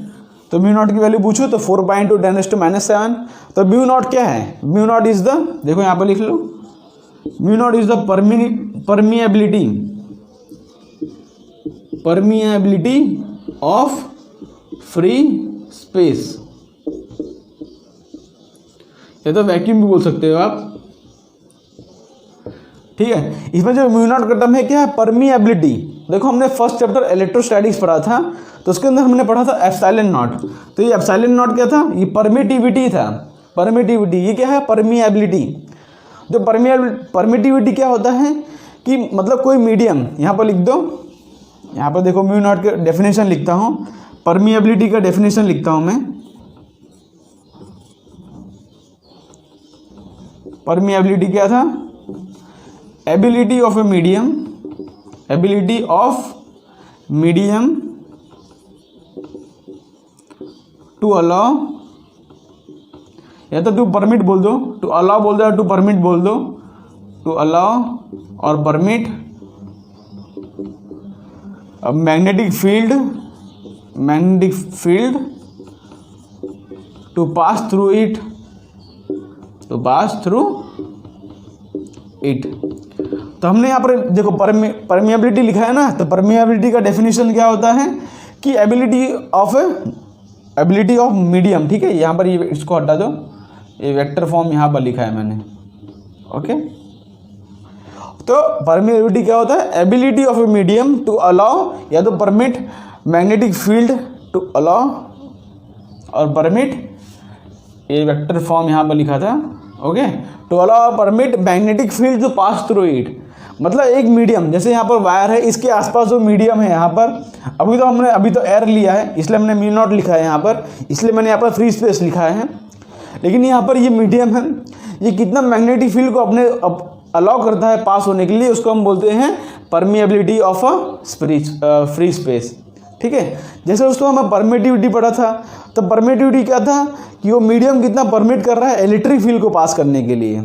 तो म्यू नॉट की वैल्यू पूछो तो 4 पाई इंटू 10⁻⁷। तो म्यू नॉट क्या है? म्यू नॉट इज द, देखो यहाँ पर लिख लो, mu naught is the permeability of free space, या तो वैक्यूम भी बोल सकते हो आप, ठीक है। इसमें जो म्यू नॉट का टर्म है क्या है? परमिएबिलिटी। देखो हमने फर्स्ट चैप्टर इलेक्ट्रोस्टैटिक्स पढ़ा था, तो उसके अंदर हमने पढ़ा था एप्सिलॉन नॉट। तो ये एप्सिलॉन नॉट क्या था? ये परमिटिविटी था। परमिटिविटी ये क्या है? परमिएबिलिटी। जो परमिटिविटी क्या होता है कि मतलब कोई मीडियम, यहाँ पर लिख दो, यहाँ पर देखो म्यू नॉट का डेफिनेशन लिखता हूँ, परमिएबिलिटी का डेफिनेशन लिखता हूँ मैं। परमिएबिलिटी क्या था? Ability of a medium, ability of medium to allow, या तो टू परमिट बोल दो, टू अलाउ बोल दो या टू परमिट बोल दो, टू अलाउ और परमिट अब magnetic field to pass through it, तो हमने यहाँ पर देखो परमिएबिलिटी लिखा है ना, तो परमिएबिलिटी का डेफिनेशन क्या होता है कि एबिलिटी ऑफ मीडियम, ठीक है। यहाँ पर ये इसको हटा दो, ये वेक्टर फॉर्म यहाँ पर लिखा है मैंने, ओके। तो परमिएबिलिटी क्या होता है? Ability of a medium to allow या तो permit magnetic field to allow और परमिट, ये वेक्टर फॉर्म यहाँ पर लिखा था, okay, to allow permit magnetic field to pass through it. मतलब एक मीडियम, जैसे यहाँ पर वायर है, इसके आसपास जो मीडियम है यहाँ पर, अभी तो एयर लिया है इसलिए हमने म्यू नॉट लिखा है यहाँ पर, इसलिए मैंने यहाँ पर फ्री स्पेस लिखा है। लेकिन यहाँ पर ये मीडियम है, ये कितना मैग्नेटिक फील्ड को अपने अलाउ करता है पास होने के लिए, उसको हम बोलते हैं permeability of a free space, ठीक है। जैसे उसको हमें परमिटिविटी पढ़ा था, तो परमिटिविटी क्या था कि वो मीडियम कितना परमिट कर रहा है इलेक्ट्रिक फील्ड को पास करने के लिए।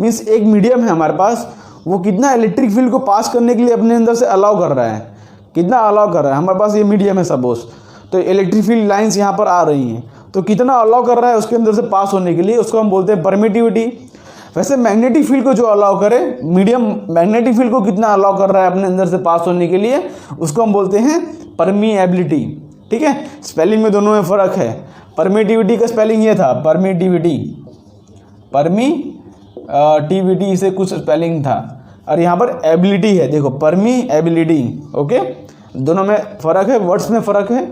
मीन्स एक मीडियम है हमारे पास, वो कितना इलेक्ट्रिक फील्ड को पास करने के लिए अपने अंदर से अलाउ कर रहा है, कितना अलाउ कर रहा है। हमारे पास ये मीडियम है सपोज, तो इलेक्ट्रिक फील्ड लाइंस यहाँ पर आ रही हैं, तो कितना अलाउ कर रहा है उसके अंदर से पास होने के लिए, उसको हम बोलते हैं परमिटिविटी। वैसे मैग्नेटिक फील्ड को जो अलाउ करे, मीडियम मैग्नेटिक फील्ड को कितना अलाउ कर रहा है अपने अंदर से पास होने के लिए, उसको हम बोलते हैं परमिएबिलिटी, ठीक है। स्पेलिंग में दोनों में फ़र्क है। परमिटिविटी का स्पेलिंग ये था, परमिटिविटी से कुछ स्पेलिंग था, और यहाँ पर एबिलिटी है, देखो परमिएबिलिटी, ओके। दोनों में फ़र्क है, वर्ड्स में फ़र्क है।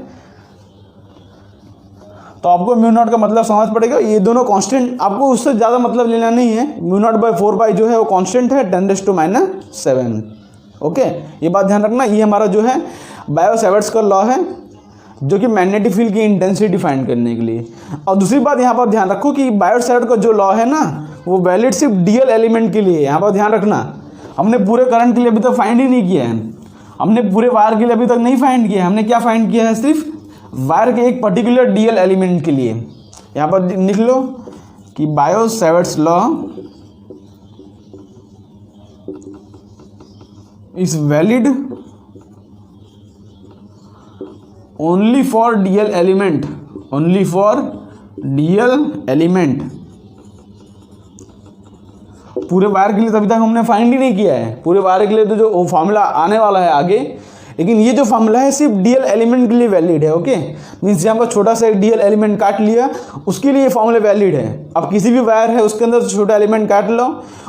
तो आपको म्यू नॉट का मतलब समझ पड़ेगा। ये दोनों कांस्टेंट, आपको उससे ज़्यादा मतलब लेना नहीं है। म्यू नॉट बाई 4 पाई जो है वो कांस्टेंट है 10⁻⁷, ओके। ये बात ध्यान रखना। ये हमारा जो है बायो सेवर्ट्स का लॉ है, जो कि मैग्नेटिक फील्ड की इंटेंसिटी फाइंड करने के लिए। और दूसरी बात यहाँ पर ध्यान रखो कि बायो सेवर्ट का जो लॉ है ना, वो वैलिड सिर्फ डीएल एलिमेंट के लिए। यहाँ पर ध्यान रखना, हमने पूरे करंट के लिए अभी तक फाइंड ही नहीं किया है, हमने पूरे वायर के लिए अभी तक नहीं फाइंड किया है। हमने क्या फाइंड किया है? सिर्फ वायर के एक पर्टिकुलर डीएल एलिमेंट के लिए। यहाँ पर लिख लो कि bio Savart's law is valid only for DL element, only for DL element. पूरे वायर के लिए तो अभी तक हमने फाइंड ही नहीं किया है। पूरे वायर के लिए तो जो फॉर्मूला आने वाला है आगे, लेकिन ये जो फॉर्मूला है सिर्फ डीएल एलिमेंट के लिए वैलिड है। ओके, मीन्स यहाँ पर छोटा सा डीएल एलिमेंट काट लिया, उसके लिए ये फॉर्मूला वैलिड है। अब किसी भी वायर है उसके अंदर छोटा एलिमेंट काट लो,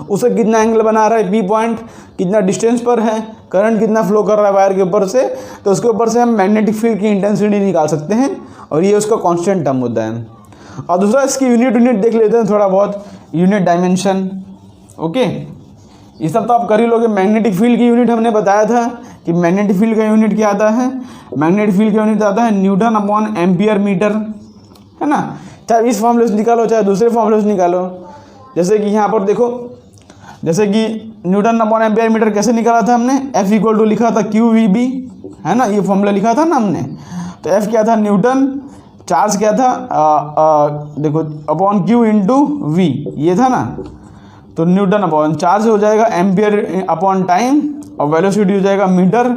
उसे कितना एंगल बना रहा है पी पॉइंट, कितना डिस्टेंस पर है, करंट कितना फ्लो कर रहा है वायर के ऊपर से, तो उसके ऊपर से हम मैग्नेटिक फील्ड की इंटेंसिटी निकाल सकते हैं और ये उसका कॉन्स्टेंट टर्म होता है। और दूसरा इसकी यूनिट देख लेते हैं थोड़ा बहुत, यूनिट डायमेंशन। ओके, ये सब तो आप कर ही लोगे। मैग्नेटिक फील्ड की यूनिट हमने बताया था कि मैग्नेटिक फील्ड का यूनिट क्या आता है, मैग्नेटिक फील्ड का यूनिट आता है न्यूटन अपॉन एम्पियर मीटर, है ना। चाहे इस फॉर्मूले से निकालो चाहे दूसरे फॉर्मूले से निकालो। जैसे कि यहाँ पर देखो, जैसे कि न्यूटन अपॉन एम्पियर मीटर कैसे निकाला था हमने, F इक्वल टू लिखा था QVB, है ना, ये फॉर्मूला लिखा था ना हमने। तो F क्या था, न्यूटन, चार्ज क्या था देखो अपॉन Q इंटू V, ये था ना। तो न्यूटन अपॉन चार्ज हो जाएगा एम्पियर अपॉन टाइम, और वेलोसिटी हो जाएगा metre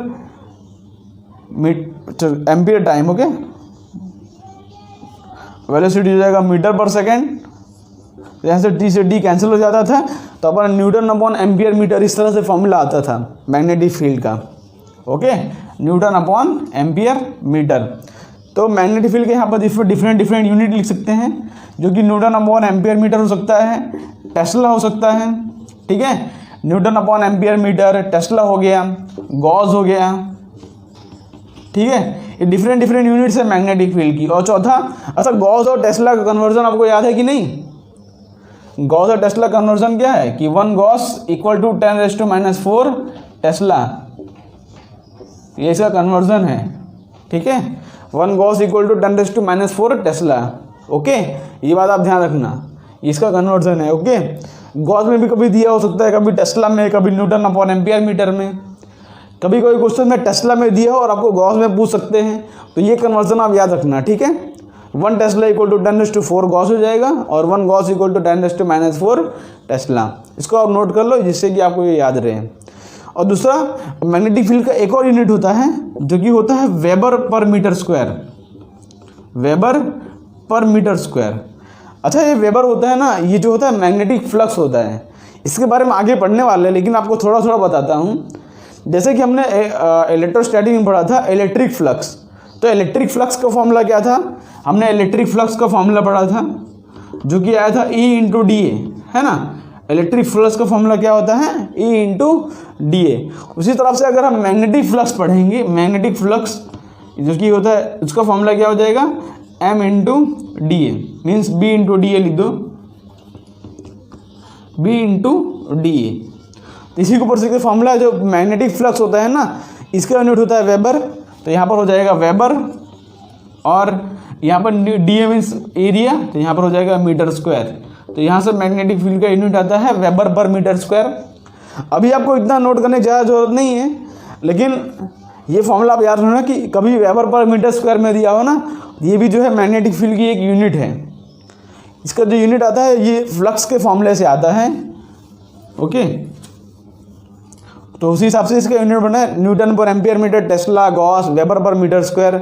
ampere time. Okay, velocity हो जाएगा मीटर पर सेकेंड। यहाँ से T से D कैंसिल हो जाता था, तो अपन न्यूटन अपॉन एम्पियर मीटर इस तरह से फॉर्मूला आता था मैग्नेटिक फील्ड का। Okay, newton upon ampere metre. तो मैग्नेटिक फील्ड के यहाँ पर डिफरेंट यूनिट लिख सकते हैं, जो कि न्यूटन अपॉन एम्पियर मीटर हो सकता है, टेस्ला हो सकता है। ठीक है, newton upon ampere metre, tesla हो गया, गॉस हो गया। ठीक है, ये डिफरेंट यूनिट्स है मैग्नेटिक फील्ड की। और चौथा, अच्छा गॉस और टेस्ला का कन्वर्जन आपको याद है कि नहीं। गॉस और टेस्ला कन्वर्जन क्या है कि 1 गॉस इक्वल टू 10⁻⁴ टेस्ला, ये इसका कन्वर्जन है। ठीक है, 1 gauss equal to 10⁻⁴ tesla. Okay, ये बात आप ध्यान रखना, इसका कन्वर्जन है। ओके, गॉस में भी कभी दिया हो सकता है, कभी टेस्ला में, कभी न्यूटन अपॉन एम्पियर मीटर में, कभी कोई क्वेश्चन में टेस्ला में दिया हो और आपको गॉस में पूछ सकते हैं, तो ये कन्वर्जन आप याद रखना। ठीक है, 1 टेस्ला इक्वल टू 10⁻⁴ गॉस हो जाएगा, और 1 गॉस इक्वल टू 10⁻⁴ टेस्ला। इसको आप नोट कर लो जिससे कि आपको ये याद रहे। और दूसरा, मैग्नेटिक फील्ड का एक और यूनिट होता है जो कि होता है weber per metre square, weber per metre square. अच्छा, ये वेबर होता है ना, ये जो होता है मैग्नेटिक फ्लक्स होता है। इसके बारे में आगे पढ़ने वाले हैं, लेकिन आपको थोड़ा बताता हूँ। जैसे कि हमने इलेक्ट्रोस्टैटिक में पढ़ा था इलेक्ट्रिक फ्लक्स, तो इलेक्ट्रिक फ्लक्स का फॉर्मूला क्या था, हमने इलेक्ट्रिक फ्लक्स का फॉर्मूला पढ़ा था जो कि आया था E इंटू डी ए, है ना। इलेक्ट्रिक फ्लक्स का फॉर्मूला क्या होता है, E इंटू डी ए। उसी तरफ से अगर हम मैग्नेटिक फ्लक्स पढ़ेंगे, मैग्नेटिक फ्लक्स जो कि होता है उसका फॉर्मूला क्या हो जाएगा, M into D A, means B into D A लिख दो, B इंटू डी ए। इसी के ऊपर से फॉर्मूला है जो मैग्नेटिक फ्लक्स होता है ना, इसका यूनिट होता है वेबर। तो यहाँ पर हो जाएगा वेबर, और यहाँ पर डी ए मीन्स एरिया, तो यहाँ पर हो जाएगा मीटर स्क्वायर। तो यहाँ से मैग्नेटिक फील्ड का यूनिट आता है वेबर पर मीटर स्क्वायर। अभी आपको इतना नोट करने की ज़्यादा जरूरत नहीं है, लेकिन ये फॉर्मूला आप याद रखना कि कभी वेबर पर मीटर स्क्वायर में दिया हो ना, ये भी जो है मैग्नेटिक फील्ड की एक यूनिट है। इसका जो यूनिट आता है ये फ्लक्स के फॉर्मूले से आता है। ओके, तो उसी हिसाब से इसका यूनिट बना है newton per ampere metre, tesla, gauss, weber per metre square.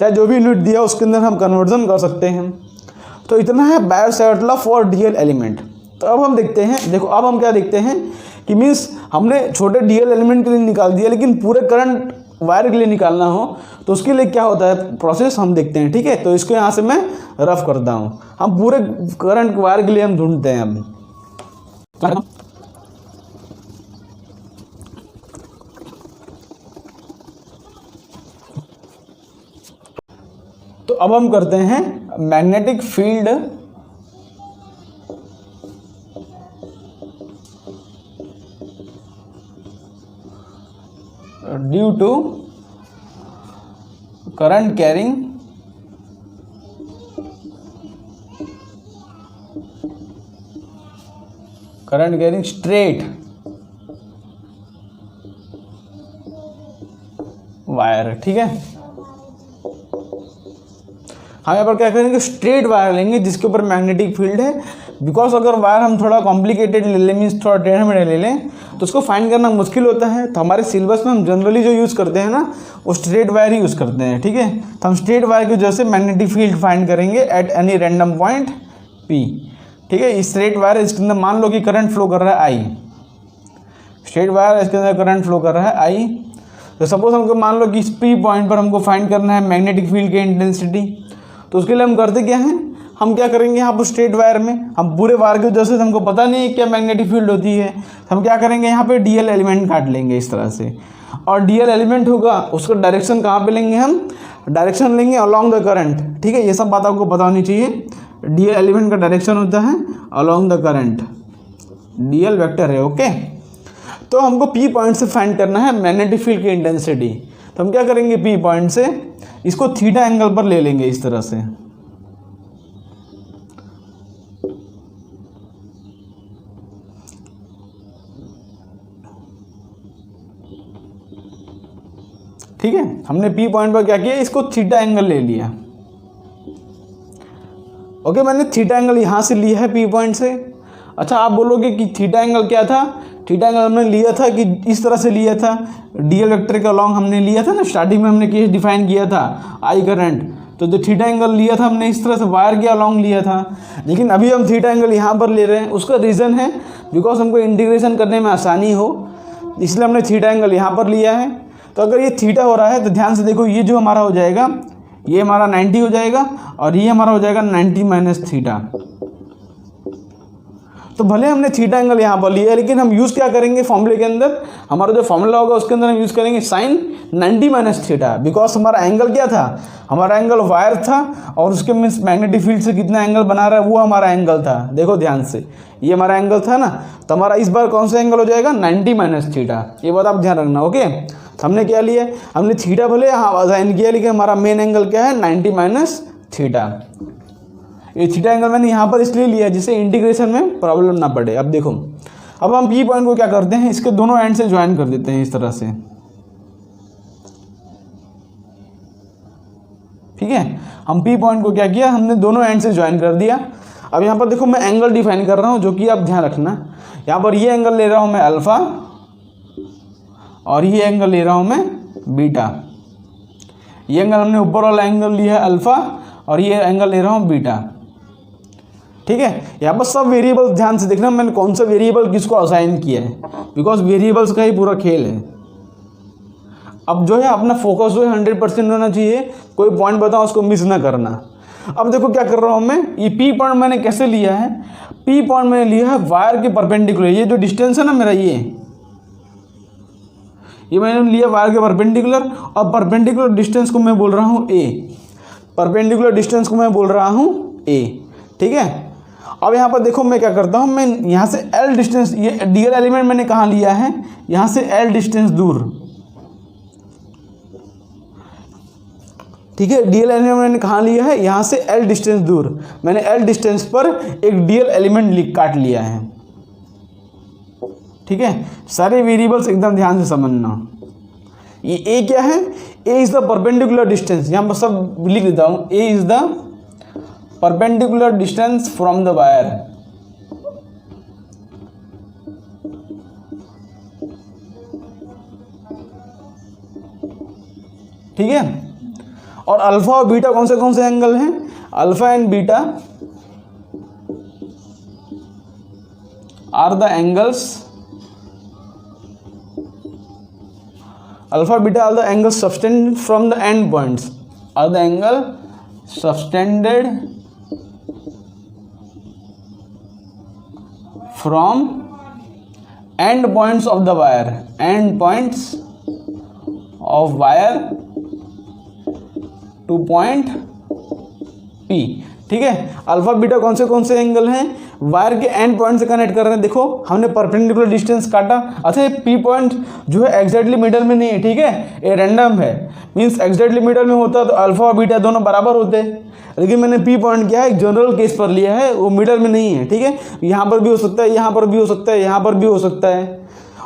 चाहे जो भी यूनिट दिया उसके अंदर हम कन्वर्जन कर सकते हैं। तो इतना है bio-Savart law for DL element. तो अब हम देखते हैं, देखो अब हम क्या देखते हैं कि मीन्स हमने छोटे डीएल एलिमेंट के लिए निकाल दिया, लेकिन पूरे करंट वायर के लिए निकालना हो तो उसके लिए क्या होता है प्रोसेस, हम देखते हैं। ठीक है, तो इसको यहाँ से मैं रफ करता हूँ। हम पूरे करंट वायर के लिए हम ढूंढते हैं अब। तो अब हम करते हैं magnetic field due to current carrying straight wire. ठीक है, हम यहाँ पर क्या करेंगे, स्ट्रेट वायर लेंगे जिसके ऊपर मैग्नेटिक फील्ड है। बिकॉज अगर वायर हम थोड़ा कॉम्प्लिकेटेड ले लें, मीन्स थोड़ा टेढ़ा मेढ़ा ले लें, तो उसको फाइंड करना मुश्किल होता है। तो हमारे सिलेबस में हम जनरली जो यूज़ करते हैं ना, वो स्ट्रेट वायर ही यूज़ करते हैं। ठीक है, तो हम स्ट्रेट वायर की वजह से मैग्नेटिक फील्ड फाइंड करेंगे at any random point P। ठीक है, स्ट्रेट वायर है, इसके अंदर मान लो कि करंट फ्लो कर रहा है I, स्ट्रेट वायर इसके अंदर करंट फ्लो कर रहा है I। तो सपोज हमको मान लो कि इस पी पॉइंट पर हमको फाइंड करना है मैग्नेटिक फील्ड की इंटेंसिटी, तो उसके लिए हम करते क्या हैं, हम क्या करेंगे यहाँ पर स्ट्रेट वायर में, हम पूरे वायर की वजह से हमको पता नहीं है क्या मैग्नेटिक फील्ड होती है, तो हम क्या करेंगे यहाँ पे डीएल एलिमेंट काट लेंगे इस तरह से, और डीएल एलिमेंट होगा उसका डायरेक्शन कहाँ पे लेंगे, हम डायरेक्शन लेंगे अलॉन्ग द करंट। ठीक है, ये सब बात आपको पता होनी चाहिए। डीएल एलिमेंट का डायरेक्शन होता है along the current, DL vector है। ओके, तो हमको पी पॉइंट से फाइंड करना है मैग्नेटिक फील्ड की इंटेंसिटी। तो हम क्या करेंगे, पी पॉइंट से इसको थीटा एंगल पर ले लेंगे इस तरह से। ठीक है, हमने पी पॉइंट पर क्या किया, इसको थीटा एंगल ले लिया। ओके, मैंने थीटा एंगल यहाँ से लिया है पी पॉइंट से। अच्छा, आप बोलोगे कि थीटा एंगल क्या था, थीटा एंगल हमने लिया था कि इस तरह से लिया था, डीएल वेक्टर के अलॉन्ग हमने लिया था ना, स्टार्टिंग में हमने केस डिफाइन किया था आई करंट, तो जो थीटा एंगल लिया था हमने इस तरह से वायर के अलॉन्ग लिया था। लेकिन अभी हम थीटा एंगल यहाँ पर ले रहे हैं, उसका रीज़न है बिकॉज हमको इंटीग्रेशन करने में आसानी हो, इसलिए हमने थीटा एंगल यहाँ पर लिया है। तो अगर ये थीटा हो रहा है तो ध्यान से देखो, ये जो हमारा हो जाएगा, ये हमारा 90 हो जाएगा और ये हमारा हो जाएगा 90 माइनस थीटा। तो भले हमने थीटा एंगल यहाँ पर लिया है, लेकिन हम यूज़ क्या करेंगे फॉर्मूले के अंदर, हमारा जो फॉर्मूला होगा उसके अंदर हम यूज़ करेंगे साइन 90 माइनस थीटा, बिकॉज हमारा एंगल क्या था, हमारा एंगल वायर था और उसके मीन्स मैग्नेटिक फील्ड से कितना एंगल बना रहा है वो हमारा एंगल था। देखो ध्यान से, ये हमारा एंगल था ना, तो हमारा इस बार कौन सा एंगल हो जाएगा, 90 माइनस थीटा। ये बात आप ध्यान रखना। ओके, तो हमने क्या लिया, हमने थीटा भले यहाँ असाइन किया, लेकिन हमारा मेन एंगल क्या है, 90 माइनस थीटा। ये थीटा एंगल मैंने यहाँ पर इसलिए लिया जिससे इंटीग्रेशन में प्रॉब्लम ना पड़े। अब देखो, अब हम पी पॉइंट को क्या करते हैं, इसके दोनों एंड से ज्वाइन कर देते हैं इस तरह से। ठीक है, हम पी पॉइंट को क्या किया, हमने दोनों एंड से ज्वाइन कर दिया। अब यहाँ पर देखो मैं एंगल डिफाइन कर रहा हूँ, जो कि आप ध्यान रखना, यहाँ पर ये एंगल ले रहा हूँ मैं अल्फा और ये एंगल ले रहा हूँ मैं बीटा। ये एंगल हमने ऊपर वाला एंगल लिया है अल्फा और ये एंगल ले रहा हूँ बीटा। ठीक है, यहाँ पर सब वेरिएबल ध्यान से देखना, मैंने कौन सा वेरिएबल किसको असाइन किया है, बिकॉज वेरिएबल्स का ही पूरा खेल है। अब जो है अपना फोकस जो है 100% होना चाहिए, कोई पॉइंट बताओ उसको मिस ना करना। अब देखो क्या कर रहा हूँ मैं, ये पी पॉइंट मैंने कैसे लिया है, पी पॉइंट मैंने लिया है वायर के परपेंडिकुलर, ये जो डिस्टेंस है ना मेरा, ये मैंने लिया वायर के परपेंडिकुलर, और परपेंडिकुलर डिस्टेंस को मैं बोल रहा हूँ ए, परपेंडिकुलर डिस्टेंस को मैं बोल रहा हूँ ए। ठीक है, अब यहाँ पर देखो मैं क्या करता हूँ, मैं यहाँ से एल डिस्टेंस, ये डीएल एलिमेंट मैंने कहाँ लिया है, यहाँ से एल डिस्टेंस दूर। ठीक है, डीएल एलिमेंट मैंने कहाँ लिया है, यहाँ से एल डिस्टेंस दूर, मैंने एल डिस्टेंस पर एक डीएल एलिमेंट काट लिया है। ठीक है, सारे वेरिएबल्स एकदम ध्यान से समझना। ये ए क्या है, A is the perpendicular distance, यहाँ पर सब लिख देता हूँ, A is the perpendicular distance from the wire. ठीक है, और अल्फा और बीटा कौन से एंगल हैं, alpha and beta are the angles, alpha beta are the angles subtended from the end points, are the angle subtended from end points of the wire, end points of wire to point P। ठीक है, alpha beta कौन से angle हैं, wire के and point से connect कर रहे हैं। देखो हमने परपेंडिकुलर डिस्टेंस काटा। अच्छा, ये पी पॉइंट जो है एग्जैक्टली मिडल में नहीं है, ठीक है, ये रैंडम है, मींस एग्जैक्टली मिडल में होता तो अल्फा और बीटा दोनों बराबर होते, लेकिन मैंने पी पॉइंट क्या है, एक जनरल केस पर लिया है, वो मिडल में नहीं है। ठीक है, यहाँ पर भी हो सकता है, यहाँ पर भी हो सकता है, यहाँ पर भी हो सकता है।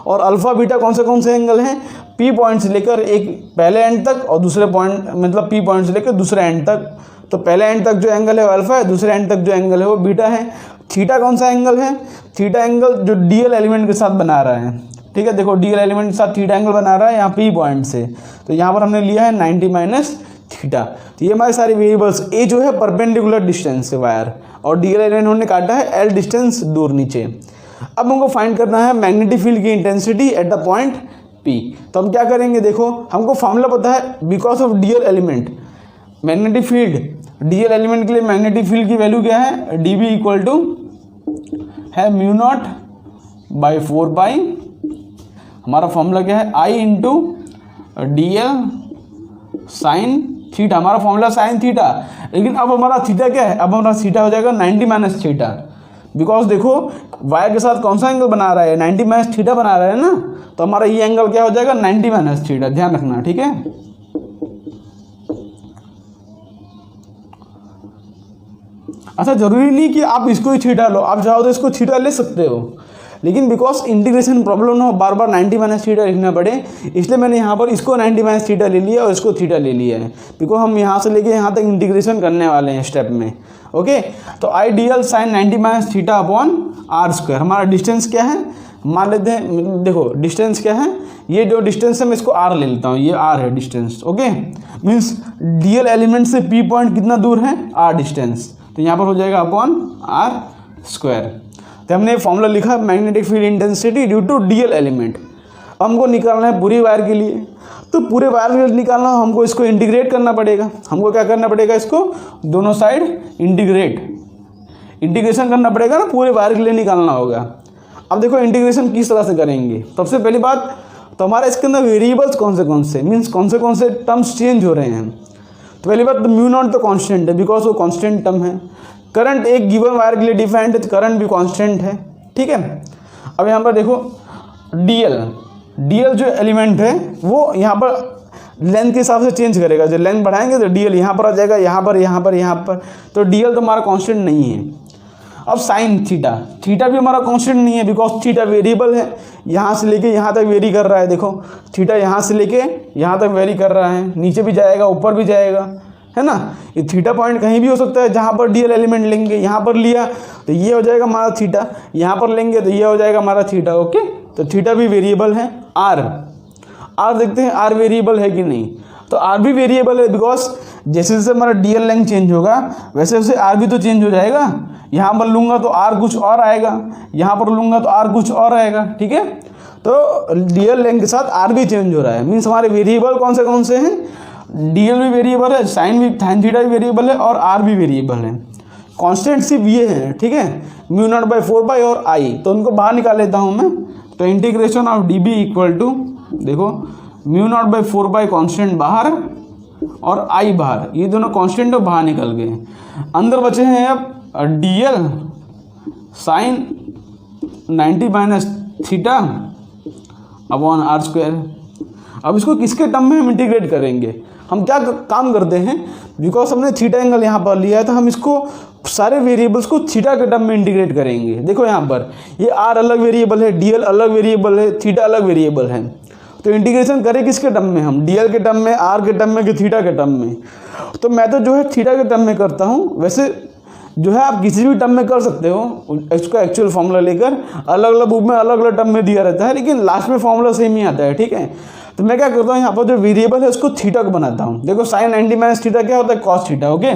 और अल्फा बीटा कौन से एंगल हैं, पी पॉइंट से लेकर एक पहले एंड तक और दूसरे पॉइंट, मतलब पी पॉइंट से लेकर दूसरे एंड तक। तो पहले एंड तक जो एंगल है वो अल्फा है, दूसरे एंड तक जो एंगल है वो बीटा है। थीटा कौन सा एंगल है, थीटा एंगल जो डीएल एलिमेंट के साथ बना रहा है। ठीक है, देखो डीएल एलिमेंट के साथ थीटा एंगल बना रहा है यहाँ पी पॉइंट से, तो यहाँ पर हमने लिया है 90 माइनस थीटा। तो ये हमारे सारे वेरिएबल्स, ए जो है परपेंडिकुलर डिस्टेंस से वायर, और डीएल एलिमेंट हमने काटा है एल डिस्टेंस दूर नीचे। अब हमको फाइंड करना है मैग्नेटिक फील्ड की intensity at the point P. तो हम क्या करेंगे, देखो हमको फॉर्मूला पता है, because of DL element magnetic field, DL element के लिए मैग्नेटिक फील्ड की वैल्यू क्या है, डी बी इक्वल टू है म्यू नॉट बाई 4 पाई, हमारा फॉर्मूला क्या है, I into D L sine theta, हमारा फॉर्मूला साइन थीटा। लेकिन अब हमारा थीटा क्या है, अब हमारा थीटा हो जाएगा 90 माइनस थीटा, बिकॉज देखो वायर के साथ कौन सा एंगल बना रहा है, 90 माइनस थीटा बना रहा है ना, तो हमारा ये एंगल क्या हो जाएगा, 90 माइनस थीटा, ध्यान रखना, ठीक है। अच्छा, जरूरी नहीं कि आप इसको ही थीटा लो, आप चाहो तो इसको थीटा ले सकते हो, लेकिन बिकॉज इंटीग्रेशन प्रॉब्लम ना हो, बार बार 90 माइनस थीटा लिखना पड़े, इसलिए मैंने यहाँ पर इसको 90 माइनस थीटा ले लिया और इसको थीटा ले लिया है, बिकॉज हम यहाँ से लेके यहाँ तक इंटीग्रेशन करने वाले हैं स्टेप में। ओके, तो I D L sine 90 minus theta upon R square, हमारा डिस्टेंस क्या है, मान लेते हैं, देखो डिस्टेंस क्या है, ये जो डिस्टेंस है मैं इसको आर ले लेता हूँ, ये आर है distance. Okay, means DL element से पी पॉइंट कितना दूर है, आर डिस्टेंस, तो यहाँ पर हो जाएगा अपॉन आर स्क्वायर। तो हमने फॉर्मूला लिखा magnetic field intensity due to DL element. हमको निकालना है पूरी वायर के लिए, तो पूरे वायर के लिए निकालना हमको इसको इंटीग्रेट करना पड़ेगा, हमको क्या करना पड़ेगा, इसको दोनों साइड इंटीग्रेशन करना पड़ेगा ना, पूरे वायर के लिए निकालना होगा। अब देखो इंटीग्रेशन किस तरह से करेंगे, सबसे पहली बात तो हमारा इसके अंदर वेरिएबल्स कौन से मीन्स कौन से टर्म्स चेंज हो रहे हैं। तो पहली बात तो म्यू नॉट तो कांस्टेंट है, बिकॉज वो कांस्टेंट टर्म है। करंट एक गिवन वायर के लिए डिफाइंड है, तो करंट भी कांस्टेंट है, ठीक है। अब यहाँ पर देखो डीएल जो एलिमेंट है वो यहाँ पर लेंथ के हिसाब से चेंज करेगा, जो लेंथ बढ़ाएंगे तो डीएल यहाँ पर आ जाएगा, यहाँ पर, तो डीएल तो हमारा कांस्टेंट नहीं है। अब साइन थीटा भी हमारा कांस्टेंट नहीं है, बिकॉज थीटा वेरिएबल है, यहाँ से लेके यहाँ तक वेरी कर रहा है। देखो थीटा यहाँ से लेके यहाँ तक वेरी कर रहा है, नीचे भी जाएगा ऊपर भी जाएगा, है ना। ये थीटा पॉइंट कहीं भी हो सकता है, जहाँ पर डीएल एलिमेंट लेंगे, यहाँ पर लिया तो ये हो जाएगा हमारा थीटा, यहाँ पर लेंगे तो ये हो जाएगा हमारा थीटा। ओके, तो थीटा भी वेरिएबल है। आर देखते हैं आर वेरिएबल है कि नहीं, तो आर भी वेरिएबल है, बिकॉज जैसे जैसे हमारा डीएल लेंथ चेंज होगा वैसे वैसे आर भी तो चेंज हो जाएगा। यहाँ पर लूँगा तो आर कुछ और आएगा, यहाँ पर लूँगा तो आर कुछ और आएगा, ठीक है। तो डीएल लेंथ के साथ आर भी चेंज हो रहा है, मीन्स हमारे वेरिएबल कौन से हैं, डीएल भी वेरिएबल है, साइन थीटा भी वेरिएबल है और आर भी वेरिएबल है। कांस्टेंट सिर्फ ये है, ठीक है, म्यू नॉट बाई 4 पाई और आई, तो उनको बाहर निकाल लेता हूँ मैं। तो integration of D B equal to, देखो mu naught by 4 pi constant बाहर और आई बाहर, ये दोनों कांस्टेंट बाहर निकल गए। अंदर बचे हैं अब DL sine 90 minus theta upon R square. अब इसको किसके टर्म में हम इंटीग्रेट करेंगे, हम क्या काम करते हैं, बिकॉज हमने थीटा एंगल यहाँ पर लिया है तो हम इसको सारे वेरिएबल्स को थीटा के टर्म में इंटीग्रेट करेंगे। देखो यहाँ पर ये आर अलग वेरिएबल है, डीएल अलग वेरिएबल है, थीटा अलग वेरिएबल है, तो इंटीग्रेशन करें किसके टर्म में, हम डीएल के टर्म में, आर के टर्म में कि थीटा के टर्म में। तो मैं तो जो है थीटा के टर्म में करता हूँ, वैसे जो है आप किसी भी टर्म में कर सकते हो, इसका एक्चुअल फॉर्मूला लेकर अलग अलग बुक में अलग अलग टर्म में दिया रहता है, लेकिन लास्ट में फॉर्मूला सेम ही आता है, ठीक है। तो मैं क्या करता हूँ, यहाँ पर जो वेरिएबल है उसको थीटा को बनाता हूँ। देखो साइन 90 माइनस थीटा क्या होता है, cos theta. Okay,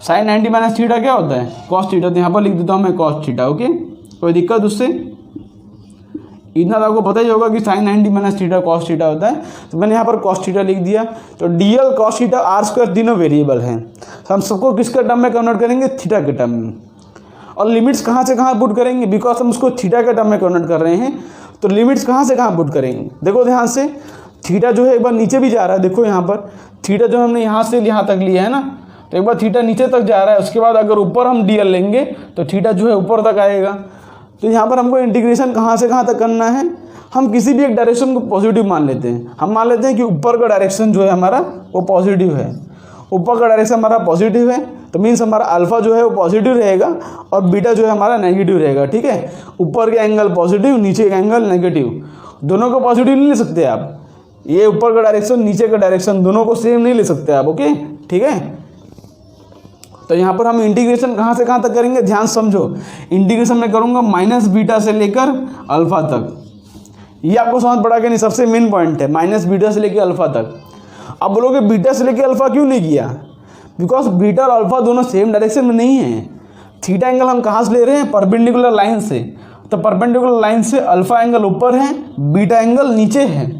sine 90 minus theta क्या होता है, कॉस थीटा, तो यहाँ पर लिख देता हूँ मैं कॉस थीटा। ओके, कोई दिक्कत उससे, इतना तो आपको पता ही होगा कि sine 90 minus theta cos theta होता है, तो मैंने यहाँ पर कॉस थीटा लिख दिया। तो DL cos theta R square तीनों वेरिएबल हैं, तो हम सबको किसके टर्म में कन्वर्ट करेंगे, थीटा के टर्म में। और लिमिट्स कहाँ से कहाँ पुट करेंगे, बिकॉज हम उसको थीटा के टर्म में कन्वर्ट कर रहे हैं, तो लिमिट्स कहाँ से कहाँ पुट करेंगे। देखो ध्यान से, थीटा जो है एक बार नीचे भी जा रहा है, देखो यहाँ पर थीटा जो हमने यहाँ से यहाँ तक लिया है ना, तो एक बार थीटा नीचे तक जा रहा है, उसके बाद अगर ऊपर हम डीएल लेंगे तो थीटा जो है ऊपर तक आएगा। तो यहाँ पर हमको इंटीग्रेशन कहाँ से कहाँ तक करना है, हम किसी भी एक डायरेक्शन को पॉजिटिव मान लेते हैं। हम मान लेते हैं कि ऊपर का डायरेक्शन जो है हमारा वो पॉजिटिव है, ऊपर का डायरेक्शन हमारा पॉजिटिव है, तो मीन्स हमारा अल्फा जो है वो पॉजिटिव रहेगा और बीटा जो है हमारा नेगेटिव रहेगा, ठीक है। ऊपर के एंगल पॉजिटिव, नीचे का एंगल नेगेटिव, दोनों को पॉजिटिव नहीं ले सकते आप, ये ऊपर का डायरेक्शन नीचे का डायरेक्शन दोनों को सेम नहीं ले सकते आप। ओके, ठीक है। तो यहाँ पर हम इंटीग्रेशन कहाँ से कहाँ तक करेंगे, ध्यान समझो। इंटीग्रेशन में करूँगा माइनस बीटा से लेकर अल्फा तक, ये आपको समझ पड़ा कि नहीं, सबसे मेन पॉइंट है माइनस बीटा से लेकर अल्फा तक। अब बोलोगे बीटा से लेकर अल्फा क्यों नहीं किया, बिकॉज बीटा और अल्फा दोनों सेम डायरेक्शन में नहीं है। थीटा एंगल हम कहाँ से ले रहे हैं, परपेंडिकुलर लाइन से, तो परपेंडिकुलर लाइन से अल्फा एंगल ऊपर है, बीटा एंगल नीचे है।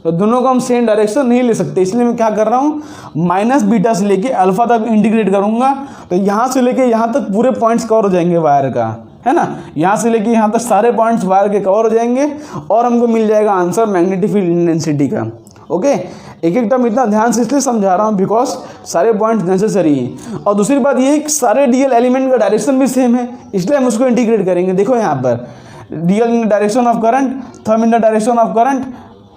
तो दोनों को हम सेम डायरेक्शन नहीं ले सकते, इसलिए मैं क्या कर रहा हूँ, माइनस बीटा से लेके अल्फा तक इंटीग्रेट करूँगा। तो यहाँ से लेके यहाँ तक पूरे पॉइंट्स कवर हो जाएंगे वायर का, है ना। यहाँ से लेके यहाँ तक सारे पॉइंट्स वायर के कवर हो जाएंगे और हमको मिल जाएगा आंसर मैग्नेटिक फील्ड इंटेंसिटी का। ओके, एक एक टर्म इतना ध्यान से इसलिए समझा रहा हूँ बिकॉज सारे पॉइंट्स नेसेसरी हैं। और दूसरी बात ये है कि सारे डीएल एलिमेंट का डायरेक्शन भी सेम है, इसलिए हम उसको इंटीग्रेट करेंगे। देखो यहाँ पर DL in the direction of current, thumb in the direction of current,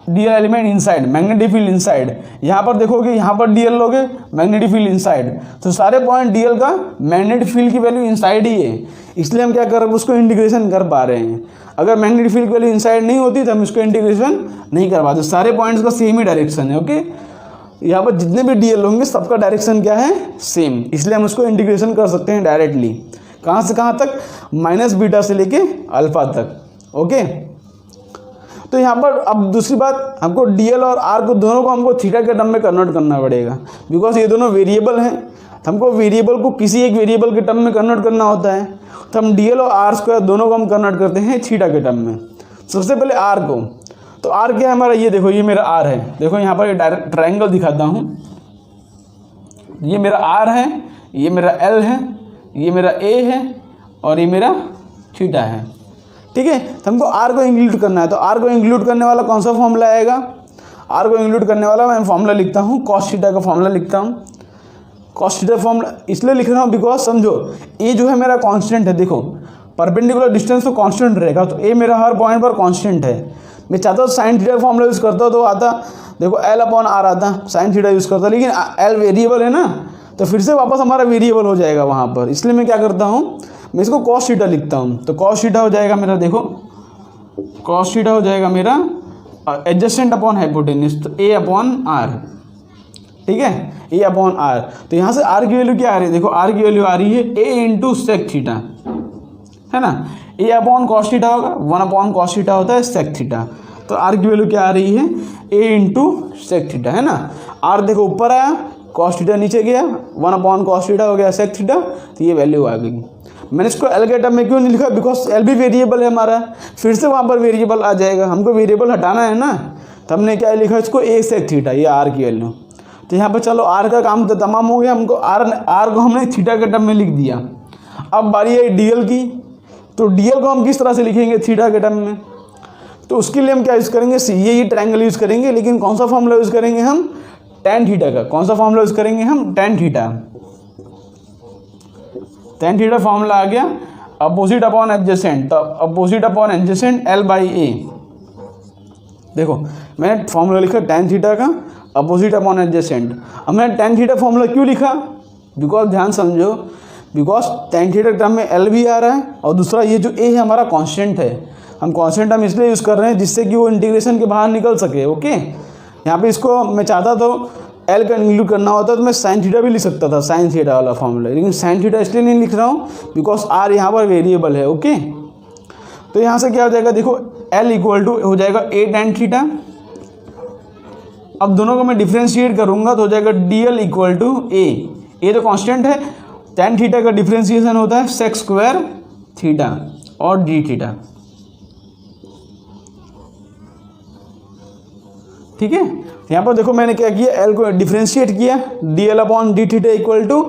DL element inside, magnetic field inside. यहाँ पर देखोगे यहाँ पर डीएल लोगे, मैग्नेटिक फील्ड इनसाइड। तो सारे पॉइंट डीएल का मैग्नेटिक फील्ड की वैल्यू इनसाइड ही है, इसलिए हम क्या कर रहे हैं, उसको इंटीग्रेशन कर पा रहे हैं। अगर मैग्नेटिक फील्ड की वैल्यू इनसाइड नहीं होती तो हम इसको इंटीग्रेशन नहीं कर पाते। सारे पॉइंट्स का सेम ही डायरेक्शन है। ओके, यहाँ पर जितने भी डीएल होंगे सबका डायरेक्शन क्या है, सेम, इसलिए हम उसको इंटीग्रेशन कर सकते हैं डायरेक्टली। कहाँ से कहाँ तक, माइनस बीटा से लेके अल्फा तक। ओके, तो यहाँ पर अब दूसरी बात, हमको डीएल और आर को दोनों को हमको थीटा के टर्म में कन्वर्ट करना पड़ेगा, बिकॉज ये दोनों वेरिएबल हैं। हमको वेरिएबल को किसी एक वेरिएबल के टर्म में कन्वर्ट करना होता है, तो हम डीएल और आर स्क्वायर दोनों को हम कन्वर्ट करते हैं थीटा के टर्म में। सबसे पहले आर को, तो आर क्या है हमारा, ये देखो ये मेरा आर है। देखो यहाँ पर ये डायरेक्ट ट्रायंगल दिखाता हूँ, ये मेरा आर है, ये मेरा एल है, ये मेरा ए है और ये मेरा थीटा है। ठीक है, तो हमको आर को इंक्लूड करना है। तो आर को इंक्लूड करने वाला कौन सा फॉर्मूला आएगा, आर को इंक्लूड करने वाला मैं फॉर्मूला लिखता हूँ, कॉस थीटा का फॉर्मूला लिखता हूँ। कॉस थीटा फॉर्मूला इसलिए लिख रहा हूँ बिकॉज समझो ए जो है मेरा कांस्टेंट है। देखो परपेंडिकुलर डिस्टेंस तो कांस्टेंट रहेगा, तो ए मेरा हर पॉइंट पर कांस्टेंट है। मैं चाहता हूँ साइन थीटा फॉर्मूला यूज़ करता तो आता, देखो एल अपॉन आर आता, साइन थीटा यूज़ करता, लेकिन एल वेरिएबल है ना, तो फिर से वापस हमारा वेरिएबल हो जाएगा वहाँ पर। इसलिए मैं क्या करता हूँ, मैं इसको कॉस थीटा लिखता हूँ। तो कॉस थीटा हो जाएगा मेरा, देखो कॉस थीटा हो जाएगा मेरा एडजस्टेंट अपॉन हाइपोटेन्यूज, तो ए अपॉन आर। ठीक है, ए अपॉन आर। तो यहाँ से आर की वैल्यू क्या आ रही है, देखो आर की वैल्यू आ रही है ए इंटू सेक थीटा, है ना। ए अपॉन कॉस थीटा होगा, 1 अपॉन कॉस थीटा होता है सेक थीटा। तो आर की वैल्यू क्या आ रही है, ए इंटू सेक थीटा, है ना। आर देखो ऊपर आया, कॉस थीटा नीचे गया, 1 अपॉन कॉस थीटा हो गया सेक थीटा, तो ये वैल्यू आ गई। मैंने इसको एल के टर्म में क्यों नहीं लिखा, बिकॉज एल भी वेरिएबल है हमारा, फिर से वहाँ पर वेरिएबल आ जाएगा, हमको वेरिएबल हटाना है ना। तो हमने क्या लिखा इसको, ए सेक थीटा, ये आर की वैल्यू। तो यहाँ पर चलो आर का काम तो तमाम हो गया, हमको आर को हमने थीटा के टर्म में लिख दिया। अब बारी है डीएल की, तो डीएल को हम किस तरह से लिखेंगे थीटा के टर्म में, तो उसके लिए हम क्या यूज़ करेंगे, ये ट्रायंगल यूज़ करेंगे, लेकिन कौन सा फॉर्मूला यूज़ करेंगे हम, tan थीटा का। कौन सा फॉर्मूला यूज़ करेंगे हम, tan theta. tan theta formula आ गया अपोजिट अपॉन एडजेसेंट, तो opposite upon adjacent L by A. देखो मैंने फॉर्मूला लिखा tan थीटा का अपोजिट अपॉन एडजेसेंट। अब मैंने tan थीटा फॉर्मूला क्यों लिखा, बिकॉज ध्यान समझो, बिकॉज tan थीटा टर्म में एल भी आ रहा है और दूसरा ये जो ए है हमारा कांस्टेंट है। हम कांस्टेंट हम इसलिए यूज़ कर रहे हैं जिससे कि वो इंटीग्रेशन के बाहर निकल सके। ओके, यहाँ पे इसको मैं चाहता तो एल का इंक्लूड करना होता तो मैं साइन थीटा भी लिख सकता था, साइन थीटा वाला फॉर्मूला, लेकिन साइन थीटा इसलिए नहीं लिख रहा हूँ बिकॉज आर यहाँ पर वेरिएबल है। ओके, तो यहाँ से क्या हो जाएगा, देखो एल इक्वल टू हो जाएगा ए tan थीटा। अब दोनों को मैं डिफ्रेंशिएट करूँगा तो हो जाएगा डी एल इक्वल टू ए तो कांस्टेंट है, tan थीटा का डिफ्रेंशिएशन होता है सेक स्क्वायर थीटा और डी थीटा। ठीक है, यहाँ पर देखो मैंने क्या किया, एल को डिफ्रेंशिएट किया, D L upon D theta equal to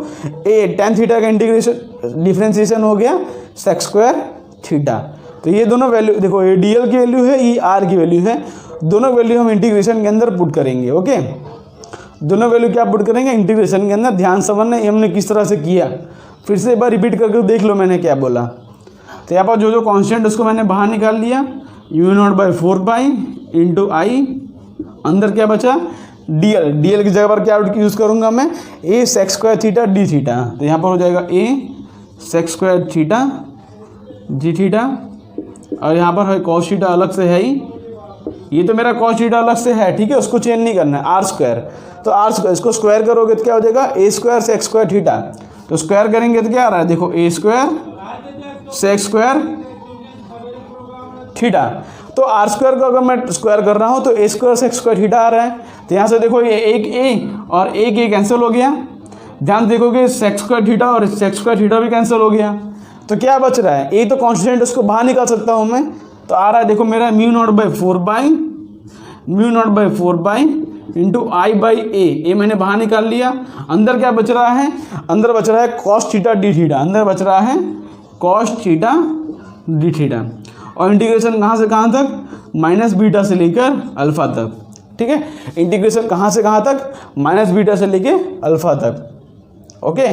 A, tan theta का इंटीग्रेशन डिफ्रेंशिएशन हो गया सेक स्क्वायर थीटा। तो ये दोनों वैल्यू देखो, ये डी एल की वैल्यू है, ये आर की वैल्यू है, दोनों वैल्यू हम इंटीग्रेशन के अंदर पुट करेंगे। ओके, दोनों वैल्यू क्या पुट करेंगे इंटीग्रेशन के अंदर। ध्यान समझना ये हमने किस तरह से किया, फिर से एक बार रिपीट करके देख लो मैंने क्या बोला। तो यहाँ पर जो जो कॉन्स्टेंट उसको मैंने बाहर निकाल लिया, u0/4 इंटू आई, अंदर क्या बचा डीएल, डीएल की जगह पर क्या यूज़ करूँगा मैं, A sec square theta D theta. तो यहाँ पर हो जाएगा A sec square theta G theta, और यहाँ पर है कॉस थीटा अलग से है ही, ये तो मेरा कॉस थीटा अलग से है, ठीक है, उसको चेंज नहीं करना है, आर स्क्वायर। तो आर स्क्वायर इसको स्क्वायर करोगे तो क्या हो जाएगा, ए स्क्वायर सेक स्क्वायर थीटा। तो स्क्वायर करेंगे तो क्या आ रहा है, देखो ए स्क्वायर सेक स्क्वायर थीटा। तो आर स्क्वायर को अगर मैं स्क्वायर कर रहा हूँ तो ए स्क्वायर सेक स्क्वायर थीटा आ रहा है। तो यहाँ से देखो ये एक ए और एक ए कैंसिल हो गया, ध्यान देखोगे सेक स्क्वायर थीटा और सेक स्क्वायर थीटा भी कैंसिल हो गया। तो क्या बच रहा है, ए तो कांस्टेंट, उसको बाहर निकाल सकता हूँ मैं। तो आ रहा है देखो मेरा μ0/4 mu naught by 4 into I by A मैंने बाहर निकाल लिया। अंदर क्या बच रहा है, अंदर बच रहा है कॉस थीटा डी थीटा, अंदर बच रहा है कॉस थीटा डी थीटा। और इंटीग्रेशन कहाँ से कहाँ तक, माइनस बीटा से लेकर अल्फा तक। ठीक है, इंटीग्रेशन कहाँ से कहाँ तक, माइनस बीटा से लेके अल्फा तक। ओके,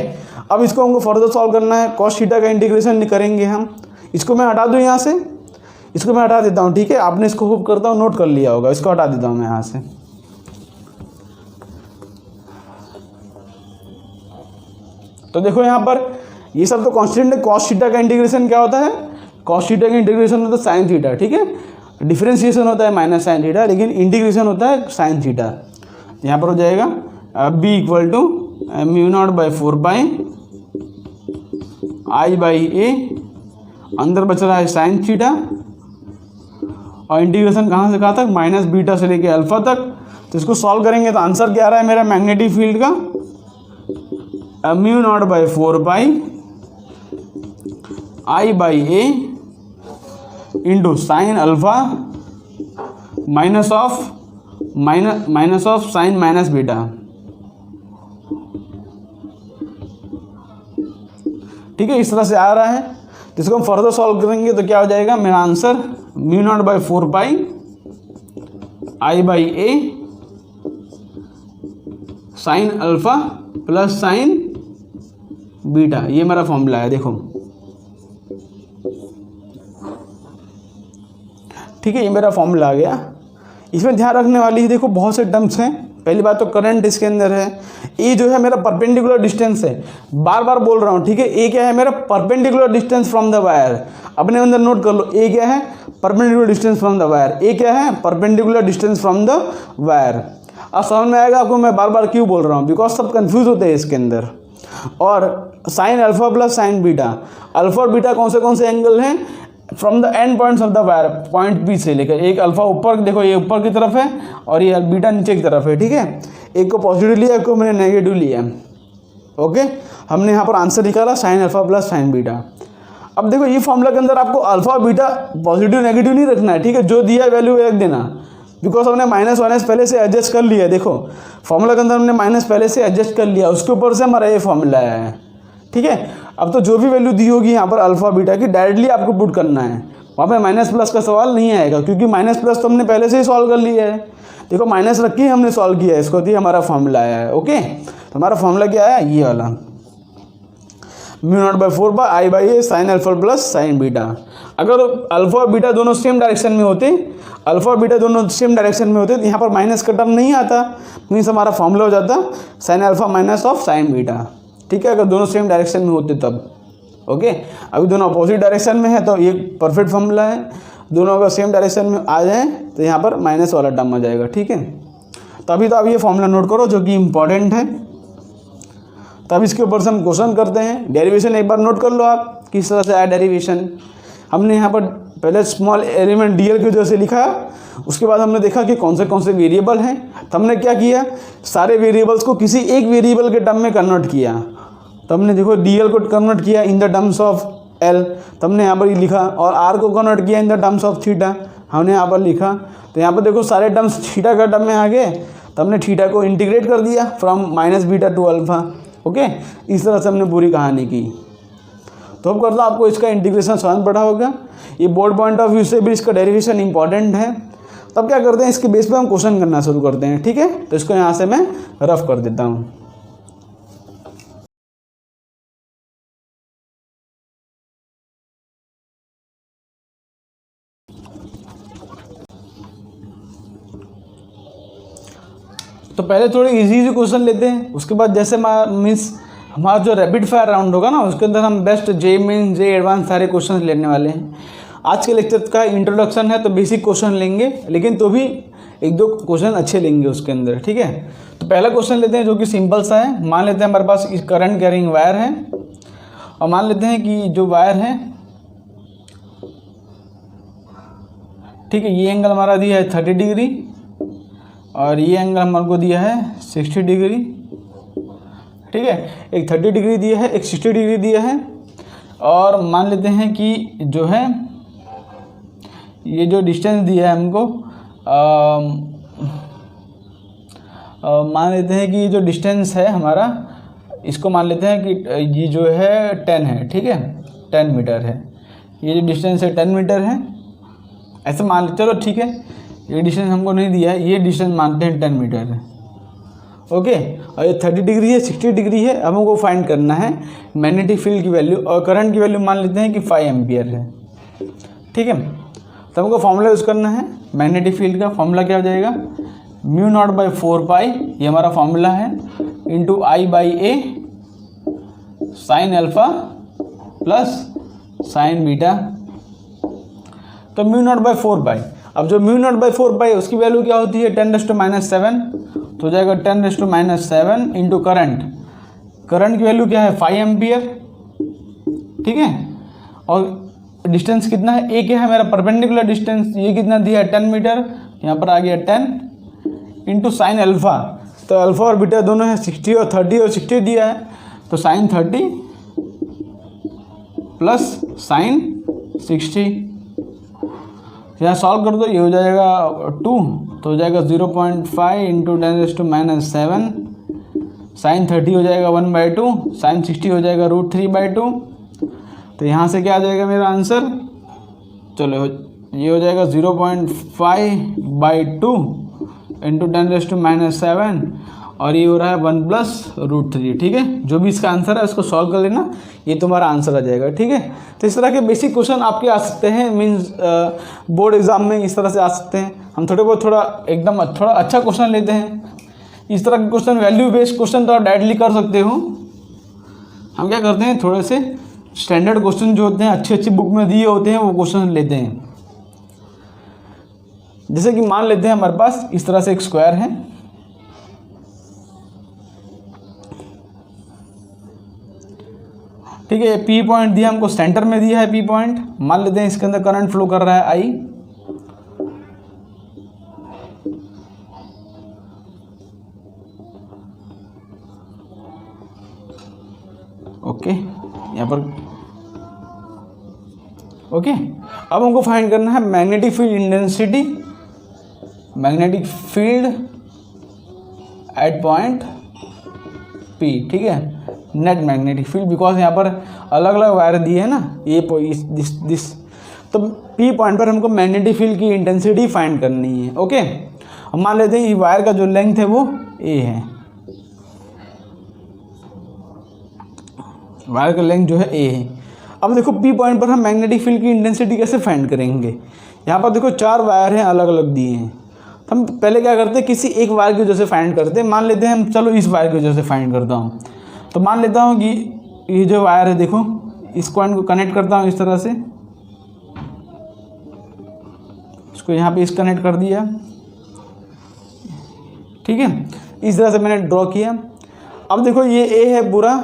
अब इसको हमको फर्दर सॉल्व करना है। कॉस थीटा का इंटीग्रेशन करेंगे हम। इसको मैं हटा दूँ यहाँ से, इसको मैं हटा देता हूँ। ठीक है, आपने इसको होप करता हूँ नोट कर लिया होगा। इसको हटा देता हूँ मैं यहाँ से। तो देखो यहाँ पर ये सब तो कांस्टेंट है। कॉस थीटा का इंटीग्रेशन क्या होता है, कॉस थीटा का इंटीग्रेशन होता है साइन थीटा। ठीक है, डिफरेंशिएशन होता है माइनस साइन थीटा, लेकिन इंटीग्रेशन होता है साइन थीटा। यहाँ पर हो जाएगा b equal to mu naught by 4 I by A, अंदर बच रहा है साइन थीटा, और इंटीग्रेशन कहाँ से कहाँ तक, माइनस बीटा से लेके अल्फा तक। तो इसको सॉल्व करेंगे तो आंसर क्या आ रहा है मेरा मैग्नेटिक फील्ड का, mu naught by 4 I by A into sine alpha minus of sine minus beta. ठीक है, इस तरह से आ रहा है। तो इसको हम फर्दर सॉल्व करेंगे तो क्या हो जाएगा मेरा answer, mu naught by 4 I by A sign alpha plus sine beta. ये मेरा फॉर्मूला है, देखो। ठीक है, ये मेरा फॉर्मूला आ गया। इसमें ध्यान रखने वाली है, देखो बहुत से टर्म्स हैं। पहली बात तो करंट इसके अंदर है। ए जो है मेरा परपेंडिकुलर डिस्टेंस है, बार बार बोल रहा हूँ। ठीक है, ए क्या है मेरा, perpendicular distance from the wire. अपने अंदर नोट कर लो, ए क्या है, perpendicular distance from the wire. A क्या है, perpendicular distance from the wire. अब समझ में आएगा आपको मैं बार बार क्यों बोल रहा हूँ, बिकॉज सब कंफ्यूज होते हैं इसके अंदर। और sine alpha plus sine beta, alpha और बीटा कौन से एंगल हैं, from the end points of the wire, point B से लेकर। एक अल्फा ऊपर, देखो ये ऊपर की तरफ है और ये बीटा नीचे की तरफ है। ठीक है, एक को पॉजिटिव लिया, एक को मैंने नेगेटिव लिया। ओके, हमने यहाँ पर आंसर निकाला sign alpha plus sine beta. अब देखो ये फॉर्मूला के अंदर आपको अल्फा और बीटा पॉजिटिव नेगेटिव नहीं रखना है। ठीक है, जो दिया वैल्यू रख देना, बिकॉज हमने माइनस माइनस पहले से एडजस्ट कर लिया है। देखो फॉर्मूला के अंदर हमने माइनस पहले से एडजस्ट कर लिया, उसके ऊपर से हमारा ये फॉर्मूला है। ठीक है, अब तो जो भी वैल्यू दी होगी यहाँ पर अल्फा बीटा की, डायरेक्टली आपको पुट करना है। वहाँ पे माइनस प्लस का सवाल नहीं आएगा, क्योंकि माइनस प्लस तो हमने पहले से ही सॉल्व कर लिया है। देखो माइनस रख के ही हमने सॉल्व किया है इसको, तो ये हमारा फॉर्मूला आया है। ओके, तो हमारा फॉर्मूला क्या आया, ये वाला, mu naught by 4 I by A sign alpha plus sine beta. अगर अल्फा और बीटा दोनों सेम डायरेक्शन में होते, अल्फा और बीटा दोनों सेम डायरेक्शन में होते, तो यहाँ पर माइनस का टर्म नहीं आता, मीन्स हमारा फॉर्मूला हो जाता sine alpha minus of sine beta. ठीक है, अगर दोनों सेम डायरेक्शन में होते तब। ओके, अभी दोनों अपोजिट डायरेक्शन में है तो ये परफेक्ट फॉर्मूला है। दोनों अगर सेम डायरेक्शन में आ जाए तो यहाँ पर माइनस वाला टर्म आ जाएगा। ठीक है, तभी तो आप ये फॉर्मूला नोट करो जो कि इम्पॉर्टेंट है। तब इसके ऊपर से हम क्वेश्चन करते हैं। डेरिवेशन एक बार नोट कर लो आप, किस तरह से आया डेरिवेशन। हमने यहाँ पर पहले स्मॉल एलिमेंट डीएल की वजह से लिखा, उसके बाद हमने देखा कि कौन से वेरिएबल हैं। तो हमने क्या किया, सारे वेरिएबल्स को किसी एक वेरिएबल के टर्म में कन्वर्ट किया। तो हमने देखो डीएल को कन्वर्ट किया in the terms of L, तो हमने यहाँ पर लिखा, और आर को कन्वर्ट किया in the terms of theta, हमने यहाँ पर लिखा। तो यहाँ पर देखो सारे टर्म्स थीटा का टर्म में आ गए, तो हमने थीटा को इंटीग्रेट कर दिया from minus beta two alpha. Okay, इस तरह से हमने पूरी कहानी की। तो अब करता आपको इसका इंटीग्रेशन स्वयं पढ़ा होगा। ये बोर्ड पॉइंट ऑफ व्यू से भी इसका डेरिवेशन इंपॉर्टेंट है। तब क्या करते हैं, इसके बेस पे हम क्वेश्चन करना शुरू करते हैं। ठीक है, तो इसको यहाँ से मैं रफ कर देता हूँ। तो पहले थोड़े इजी क्वेश्चन लेते हैं, उसके बाद जैसे मीन्स हमारा जो रैपिड फायर राउंड होगा ना, उसके अंदर हम बेस्ट जे मीन जे एडवांस सारे क्वेश्चन लेने वाले हैं। आज के लेक्चर का इंट्रोडक्शन है तो बेसिक क्वेश्चन लेंगे, लेकिन तो भी एक दो क्वेश्चन अच्छे लेंगे उसके अंदर। ठीक है, तो पहला क्वेश्चन लेते हैं जो कि सिंपल सा है। मान लेते हैं हमारे पास करंट कैरिंग वायर है, और मान लेते हैं कि जो वायर है, ठीक है, ये एंगल हमारा दिया है 30 डिग्री, और ये एंगल हमारे को दिया है 60 डिग्री। ठीक है, एक 30 डिग्री दिया है, एक 60 डिग्री दिया है। और मान लेते हैं कि जो है ये जो डिस्टेंस दिया है हमको मान लेते हैं कि ये जो डिस्टेंस है हमारा, इसको मान लेते हैं कि ये जो है 10 है, ठीक है, 10 मीटर है। ये जो डिस्टेंस है 10 मीटर है, ऐसे मान, चलो ठीक है, ये डिस्टेंस हमको नहीं दिया है, ये डिस्टेंस मानते हैं 10 मीटर है, ओके। और ये 30 डिग्री है, 60 डिग्री है। अब हमको फाइंड करना है मैग्नेटिक फील्ड की वैल्यू, और करंट की वैल्यू मान लेते हैं कि 5 एम्पियर है, ठीक है। तो हमको फॉर्मूला यूज़ करना है मैग्नेटिक फील्ड का। फॉर्मूला क्या हो जाएगा, μ0/4π, ये हमारा फॉर्मूला है, into I/A sine alpha plus sine beta. तो μ0/4π, अब जो μ0/4π उसकी वैल्यू क्या होती है 10⁻⁷, तो हो जाएगा 10⁻⁷ इंटू करंट। करंट की वैल्यू क्या है 5 एम्पियर, ठीक है। और डिस्टेंस कितना है, एक है मेरा परपेंडिकुलर डिस्टेंस, ये कितना दिया है 10 मीटर, यहाँ पर आ गया 10 इंटू साइन अल्फा। तो अल्फा और बीटा दोनों है 60 और 30 और 60 दिया है, तो साइन 30 प्लस साइन 60। यहाँ सॉल्व कर दो, ये हो जाएगा 2, तो हो जाएगा 0.5 इंटू 10⁻⁷, साइन 30 हो जाएगा 1/2, साइन 60 हो जाएगा √3/2। तो यहाँ से क्या आ जाएगा मेरा आंसर, चलो ये हो जाएगा 0.5/2 इंटू 10⁻⁷, और ये हो रहा है 1 + √3, ठीक है। जो भी इसका आंसर है उसको सॉल्व कर लेना, ये तुम्हारा आंसर आ जाएगा, ठीक है। तो इस तरह के बेसिक क्वेश्चन आपके आ सकते हैं, मीन्स बोर्ड एग्जाम में इस तरह से आ सकते हैं। हम थोड़ा अच्छा क्वेश्चन लेते हैं। इस तरह के क्वेश्चन, वैल्यू बेस्ड क्वेश्चन तो आप डायरेक्टली कर सकते हो। हम क्या करते हैं, थोड़े से स्टैंडर्ड क्वेश्चन जो होते हैं, अच्छी बुक में दिए होते हैं, वो क्वेश्चन लेते हैं। जैसे कि मान लेते हैं हमारे पास इस तरह से एक स्क्वायर है, ठीक है। पी पॉइंट दिया हमको, सेंटर में दिया है पी पॉइंट। मान लेते हैं इसके अंदर करंट फ्लो कर रहा है आई, ओके, यहाँ पर ओके। अब हमको फाइंड करना है magnetic field intensity, magnetic field at point P, ठीक है, नेट मैग्नेटिक फील्ड, बिकॉज यहाँ पर अलग अलग वायर दिए है ना, ये दिस। तो पी पॉइंट पर हमको मैग्नेटिक फील्ड की इंटेंसिटी फाइंड करनी है, ओके। अब मान लेते हैं ये वायर का जो लेंथ है वो ए है, वायर का लेंथ जो है ए है। अब देखो पी पॉइंट पर हम मैग्नेटिक फील्ड की इंटेंसिटी कैसे फाइंड करेंगे। यहाँ पर देखो 4 वायर हैं, अलग अलग दिए हैं। हम पहले क्या करते हैं, किसी एक वायर की वजह से फाइंड करते हैं। मान लेते हैं हम, चलो इस वायर की वजह से फाइंड करता हूँ। तो मान लेता हूँ कि ये जो वायर है, देखो इस पॉइंट को कनेक्ट करता हूँ इस तरह से, इसको यहाँ पे इस कनेक्ट कर दिया, ठीक है। इस तरह से मैंने ड्रॉ किया। अब देखो ये ए है पूरा,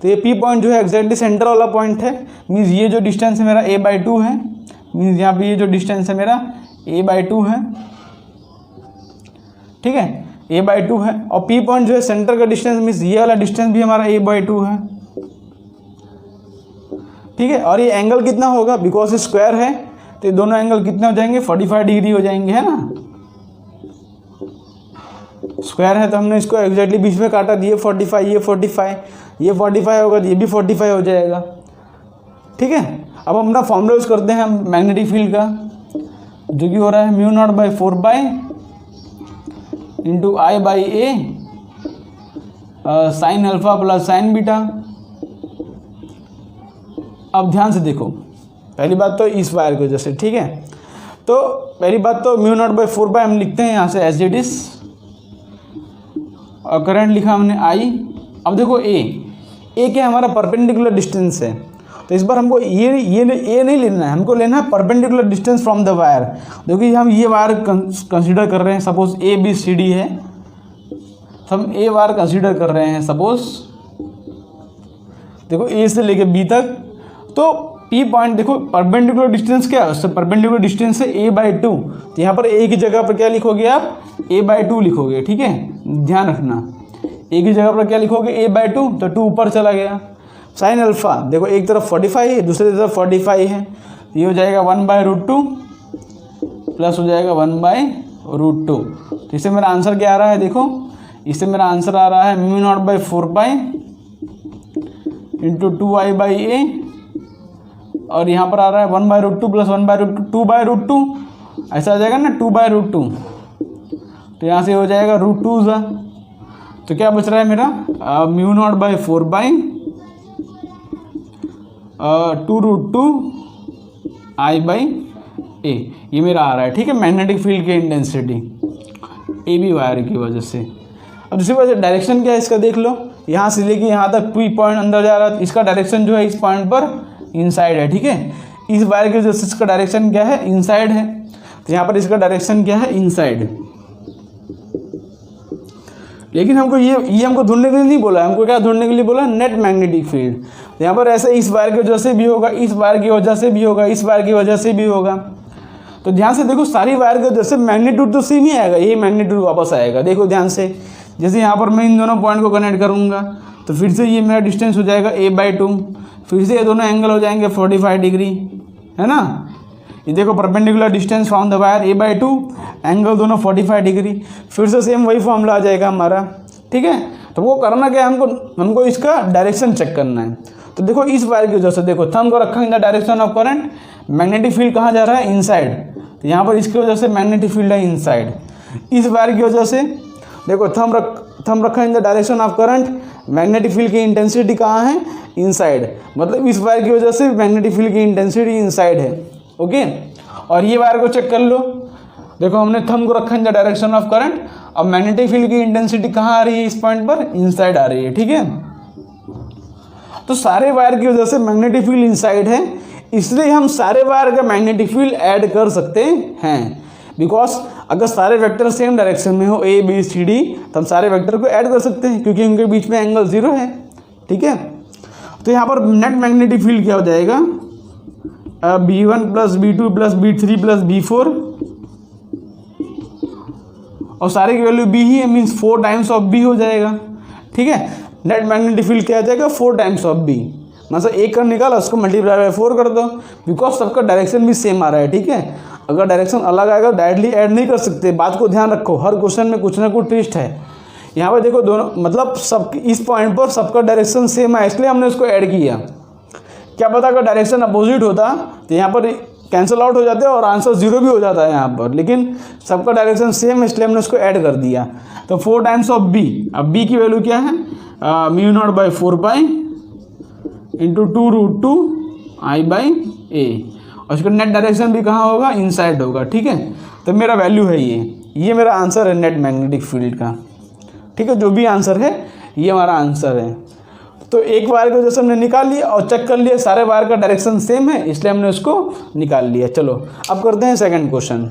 तो ये पी पॉइंट जो है एग्जैक्टली सेंटर वाला पॉइंट है, मीन्स ये जो डिस्टेंस है मेरा a/2 है, मीन्स यहाँ पे ये जो डिस्टेंस है मेरा a/2 है, ठीक है, a/2 है। और पी पॉइंट जो है सेंटर का डिस्टेंस, मीन्स ये वाला डिस्टेंस भी हमारा a/2 है, ठीक है। और ये एंगल कितना होगा, बिकॉज स्क्वायर है तो ये दोनों एंगल कितने हो जाएंगे, 45 डिग्री हो जाएंगे, है ना। स्क्वायर है तो हमने इसको एग्जैक्टली बीच में काटा, ये 45, ये 45, ये 45 होगा, ये भी 45 हो जाएगा, ठीक है। अब हम अपना फॉर्मूला यूज़ करते हैं मैग्नेटिक फील्ड का, जो कि हो रहा है μ0/4π into I/A sine alpha plus sine beta. अब ध्यान से देखो, पहली बात तो इस वायर की वजह से, ठीक है। तो पहली बात तो μ0/4π हम लिखते हैं यहाँ से एज इट इज, और करंट लिखा हमने I। अब देखो ए क्या हमारा परपेंडिकुलर डिस्टेंस है, तो इस बार हमको ये ए नहीं लेना है, हमको लेना है perpendicular distance from the wire. देखो हम ये वायर कंसीडर कर रहे हैं, सपोज ABCD है, तो हम ए वायर कंसीडर कर रहे हैं सपोज, देखो ए से लेके बी तक। तो पी पॉइंट देखो परपेंडिकुलर डिस्टेंस क्या है, उससे परपेंडिकुलर डिस्टेंस है a/2, तो यहाँ पर ए की जगह पर क्या लिखोगे आप, a/2 लिखोगे, ठीक है। ध्यान रखना, ए की जगह पर क्या लिखोगे, a/2, तो 2 ऊपर चला गया। साइन अल्फा देखो एक तरफ 45 है, दूसरी तरफ 45 है, ये हो जाएगा 1/√2 प्लस हो जाएगा 1/√2। तो इससे मेरा आंसर क्या आ रहा है, देखो इससे मेरा आंसर आ रहा है mu naught by 4 into 2i/a, और यहाँ पर आ रहा है 1/√2 प्लस 1/√2 2/√2, ऐसा आ जाएगा ना 2/√2, तो यहाँ से हो जाएगा √2, तो क्या बच रहा है मेरा म्यू नॉट बाई 4/2√2 i/a, ये मेरा आ रहा है। ठीक है, मैग्नेटिक फील्ड की इंटेंसिटी ए बी वायर की वजह से। अब दूसरी वजह डायरेक्शन क्या है इसका देख लो, यहाँ से लेके यहाँ तक P पॉइंट अंदर जा रहा है, इसका डायरेक्शन जो है इस पॉइंट पर इनसाइड है। ठीक है, इस वायर की वजह से इसका डायरेक्शन क्या है, इनसाइड है, तो यहाँ पर इसका डायरेक्शन क्या है, इनसाइड। लेकिन हमको ये हमको ढूंढने के लिए नहीं बोला, हमको क्या ढूंढने के लिए बोला, नेट मैग्नेटिक फील्ड। यहाँ पर ऐसे इस वायर की वजह से भी होगा, इस वायर की वजह से भी होगा, इस वायर की वजह से भी होगा। तो ध्यान से देखो, सारी वायर की वजह से मैग्नीट्यूड तो सेम ही आएगा, यही मैग्नीट्यूड वापस आएगा। देखो ध्यान से, जैसे यहाँ पर मैं इन दोनों पॉइंट को कनेक्ट करूँगा तो फिर से ये मेरा डिस्टेंस हो जाएगा a/2, फिर से ये दोनों एंगल हो जाएंगे 45 डिग्री, है ना। ये देखो perpendicular distance from the wire a/2, angle दोनों 45 डिग्री, फिर से सेम वही फॉर्मूला आ जाएगा हमारा। ठीक है, तो वो करना क्या है, हमको इसका डायरेक्शन चेक करना है। तो देखो इस वायर की वजह से, देखो थंब को रखा in the direction of current, magnetic field कहाँ जा रहा है, इनसाइड, तो यहाँ पर इसकी वजह से मैग्नेटिक फील्ड है इनसाइड। इस वायर की वजह से देखो थंब रखा in the direction of current, magnetic field की इंटेंसिटी कहाँ है, इनसाइड, मतलब इस वायर की वजह से मैग्नेटिक फील्ड की इंटेंसिटी इनसाइड है। ओके, और ये वायर को चेक कर लो, देखो हमने थंब को रखा in the direction of current, अब मैग्नेटिक फील्ड की इंटेंसिटी कहाँ आ रही है, इस पॉइंट पर इनसाइड आ रही है। ठीक है, तो सारे वायर की वजह से मैग्नेटिक फील्ड इनसाइड है, इसलिए हम सारे वायर का मैग्नेटिक फील्ड ऐड कर सकते हैं। बिकॉज अगर सारे वेक्टर सेम डायरेक्शन में हो ABCD, तो हम सारे वेक्टर को ऐड कर सकते हैं क्योंकि उनके बीच में एंगल 0 है। ठीक है, तो यहाँ पर नेट मैग्नेटिक फील्ड क्या हो जाएगा, B1 plus B2 plus B3 plus B4, और सारे की वैल्यू B ही है, मीन्स 4 टाइम्स ऑफ B हो जाएगा। ठीक है, नेट मैग्नेटिक फील्ड क्या आ जाएगा, 4 टाइम्स ऑफ B, मतलब एक कर निकाला उसको मल्टीप्लाई बाय 4 कर दो, बिकॉज सबका डायरेक्शन भी सेम आ रहा है। ठीक है, अगर डायरेक्शन अलग आएगा डायरेक्टली ऐड नहीं कर सकते, बात को ध्यान रखो, हर क्वेश्चन में कुछ ना कुछ ट्विस्ट है। यहाँ पर देखो दोनों, मतलब सब इस पॉइंट पर सबका डायरेक्शन सेम है, इसलिए हमने उसको ऐड किया। क्या पता अगर डायरेक्शन अपोजिट होता तो यहाँ पर कैंसिल आउट हो जाते और आंसर 0 भी हो जाता है यहाँ पर, लेकिन सबका डायरेक्शन सेम है इसलिए हमने उसको ऐड कर दिया। तो 4 टाइम्स ऑफ B, अब B की वैल्यू क्या है, mu naught by 4 into 2√2 i/a, और इसका नेट डायरेक्शन भी कहाँ होगा, इनसाइड होगा। ठीक है, तो मेरा वैल्यू है ये मेरा आंसर है नेट मैग्नेटिक फील्ड का। ठीक है, जो भी आंसर है ये हमारा आंसर है। तो एक वायर की वजह से हमने निकाल लिया और चेक कर लिया सारे वायर का डायरेक्शन सेम है, इसलिए हमने उसको निकाल लिया। चलो अब करते हैं सेकंड क्वेश्चन।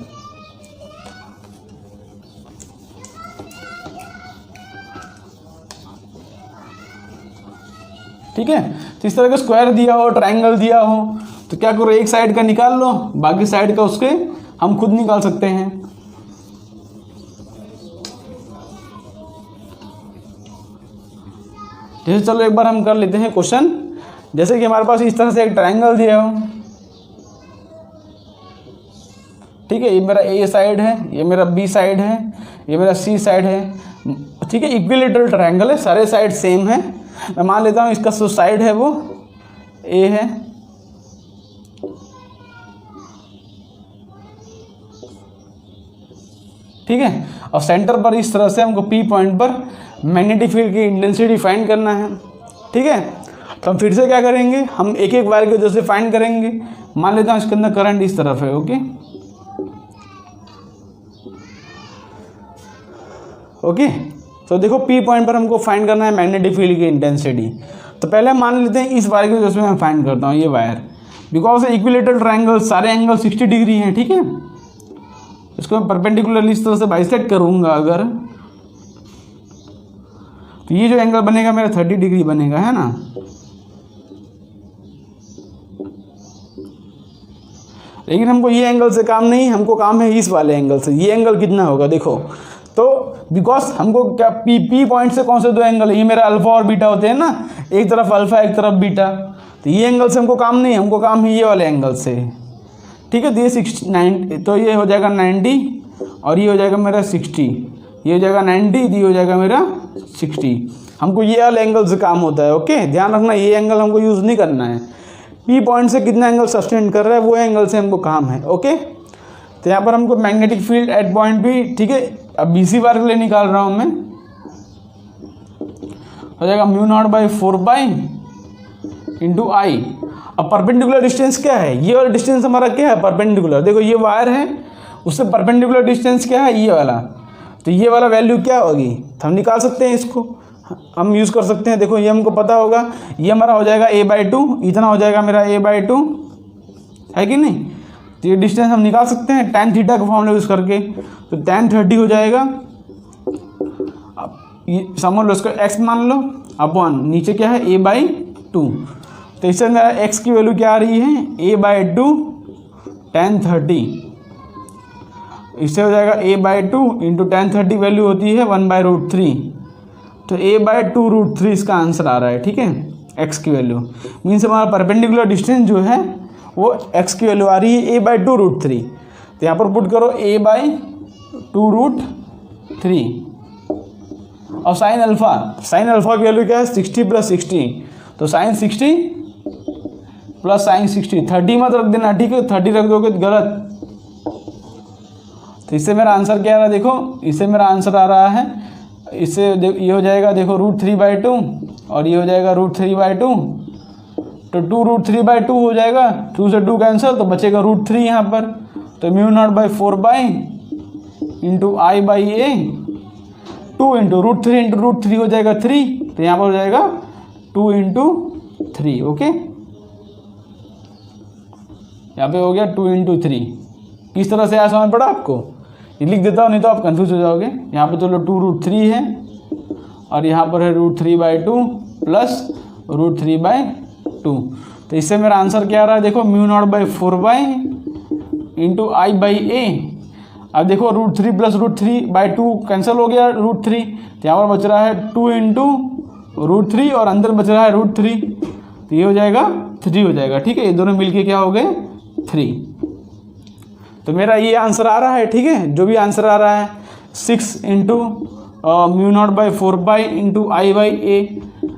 ठीक है, तो इस तरह का स्क्वायर दिया हो, ट्रायंगल दिया हो, तो क्या करो, एक साइड का निकाल लो, बाकी साइड का उसके हम खुद निकाल सकते हैं। जैसे चलो एक बार हम कर लेते हैं क्वेश्चन, जैसे कि हमारे पास इस तरह से एक ट्रायंगल दिया हो। ठीक है, ये मेरा A साइड है, ये मेरा B साइड है, ये मेरा C साइड है। ठीक है, इक्विलेटरल ट्रायंगल है, सारे साइड सेम है। मैं मान लेता हूँ इसका जो साइड है वो A है, ठीक है, और सेंटर पर इस तरह से हमको P पॉइंट पर मैग्नेटिक फील्ड की इंटेंसिटी फाइंड करना है। ठीक है, तो हम फिर से क्या करेंगे, हम एक एक वायर की वजह से फाइंड करेंगे। मान लेता हूँ इसके अंदर करंट इस तरफ है। ओके, तो देखो P पॉइंट पर हमको फाइंड करना है मैग्नेटिक फील्ड की इंटेंसिटी। तो पहले हम मान लेते हैं इस वायर की वजह से मैं फाइंड करता हूँ ये वायर, बिकॉज इक्विलेटरल ट्रायंगल सारे एंगल 60 डिग्री हैं। ठीक है, इसको मैं परपेंडिकुलरली इस तरह से बाइसेक्ट करूँगा अगर, तो ये जो एंगल बनेगा मेरा 30 डिग्री बनेगा, है ना। लेकिन हमको ये एंगल से काम नहीं, हमको काम है इस वाले एंगल से। ये एंगल कितना होगा देखो, तो बिकॉज हमको क्या P पॉइंट से कौन से दो एंगल है, ये मेरा अल्फा और बीटा होते हैं ना, एक तरफ अल्फा एक तरफ बीटा, तो ये एंगल से हमको काम नहीं, हमको काम है ये वाले एंगल से। ठीक है, तो ये 69, तो ये हो जाएगा 90 और ये हो जाएगा मेरा 60, ये हो जाएगा 90, ये हो जाएगा मेरा 60। हमको ये वाले एंगल से काम होता है। ओके, ध्यान रखना ये एंगल हमको यूज़ नहीं करना है। पी पॉइंट से कितना एंगल सस्टेन कर रहा है वो एंगल से हमको काम है। ओके, तो यहाँ पर हमको मैग्नेटिक फील्ड एट पॉइंट भी, ठीक है, अब BC बार के लिए निकाल रहा हूँ मैं, हो जाएगा μ0/4 इंटू आई। अब परपेंडिकुलर डिस्टेंस क्या है, ये वाला डिस्टेंस हमारा क्या है, परपेंडिकुलर। देखो ये वायर है, उससे परपेंडिकुलर डिस्टेंस क्या है, ये वाला। तो ये वाला वैल्यू क्या होगी, तो हम निकाल सकते हैं, इसको हम यूज़ कर सकते हैं। देखो ये हमको पता होगा, ये हमारा हो जाएगा a/2, इतना हो जाएगा मेरा a/2, है कि नहीं। तो ये डिस्टेंस हम निकाल सकते हैं tan थीटा का फॉर्मूला यूज़ करके। तो tan 30 हो जाएगा, अब ये समझ लो, इसको x मान लो, अपॉन नीचे क्या है a/2। तो इससे मेरा x की वैल्यू क्या आ रही है, a/2 tan 30। इससे हो जाएगा a/2 इंटू tan 30 वैल्यू होती है 1/√3। तो a/2√3 इसका आंसर आ रहा है। ठीक है, x की वैल्यू मीन्स हमारा परपेंडिकुलर डिस्टेंस जो है वो x की वैल्यू आ रही है a/2√3। तो यहाँ पर पुट करो a/2√3 और साइन अल्फ़ा की वैल्यू क्या है, 60 + 60। तो साइन 60 प्लस साइन 60, 30 मत रख देना, ठीक है, 30 रख दोगे तो गलत। तो इससे मेरा आंसर क्या आ रहा है, देखो इससे मेरा आंसर आ रहा है, इससे ये हो जाएगा, देखो √3/2 और ये हो जाएगा √3/2। तो 2√3/2 हो जाएगा, 2 से 2 कैंसिल, तो बचेगा √3 यहाँ पर। तो μ0/4 इंटू I/a, 2 इंटू √3 हो जाएगा 3। तो यहाँ पर हो जाएगा 2 इंटू 3। ओके, यहाँ पे हो गया 2 इंटू 3। किस तरह से आया समझ पड़ा आपको, ये लिख देता हूँ, नहीं तो आप कंफ्यूज हो जाओगे। यहाँ पे चलो 2√3 है और यहाँ पर है √3/2 प्लस √3/2। तो इससे मेरा आंसर क्या आ रहा है, देखो μ0/4 इंटू I/a। अब देखो √3 प्लस √3/2 कैंसिल हो गया, √3। तो यहाँ पर बच रहा है 2 इंटू √3 और अंदर बच रहा है √3। तो ये हो जाएगा 3 हो जाएगा। ठीक है, ये दोनों मिलके क्या हो गए, 3। तो मेरा ये आंसर आ रहा है। ठीक है, जो भी आंसर आ रहा है 6 इंटू μ0/4 इंटू I/a।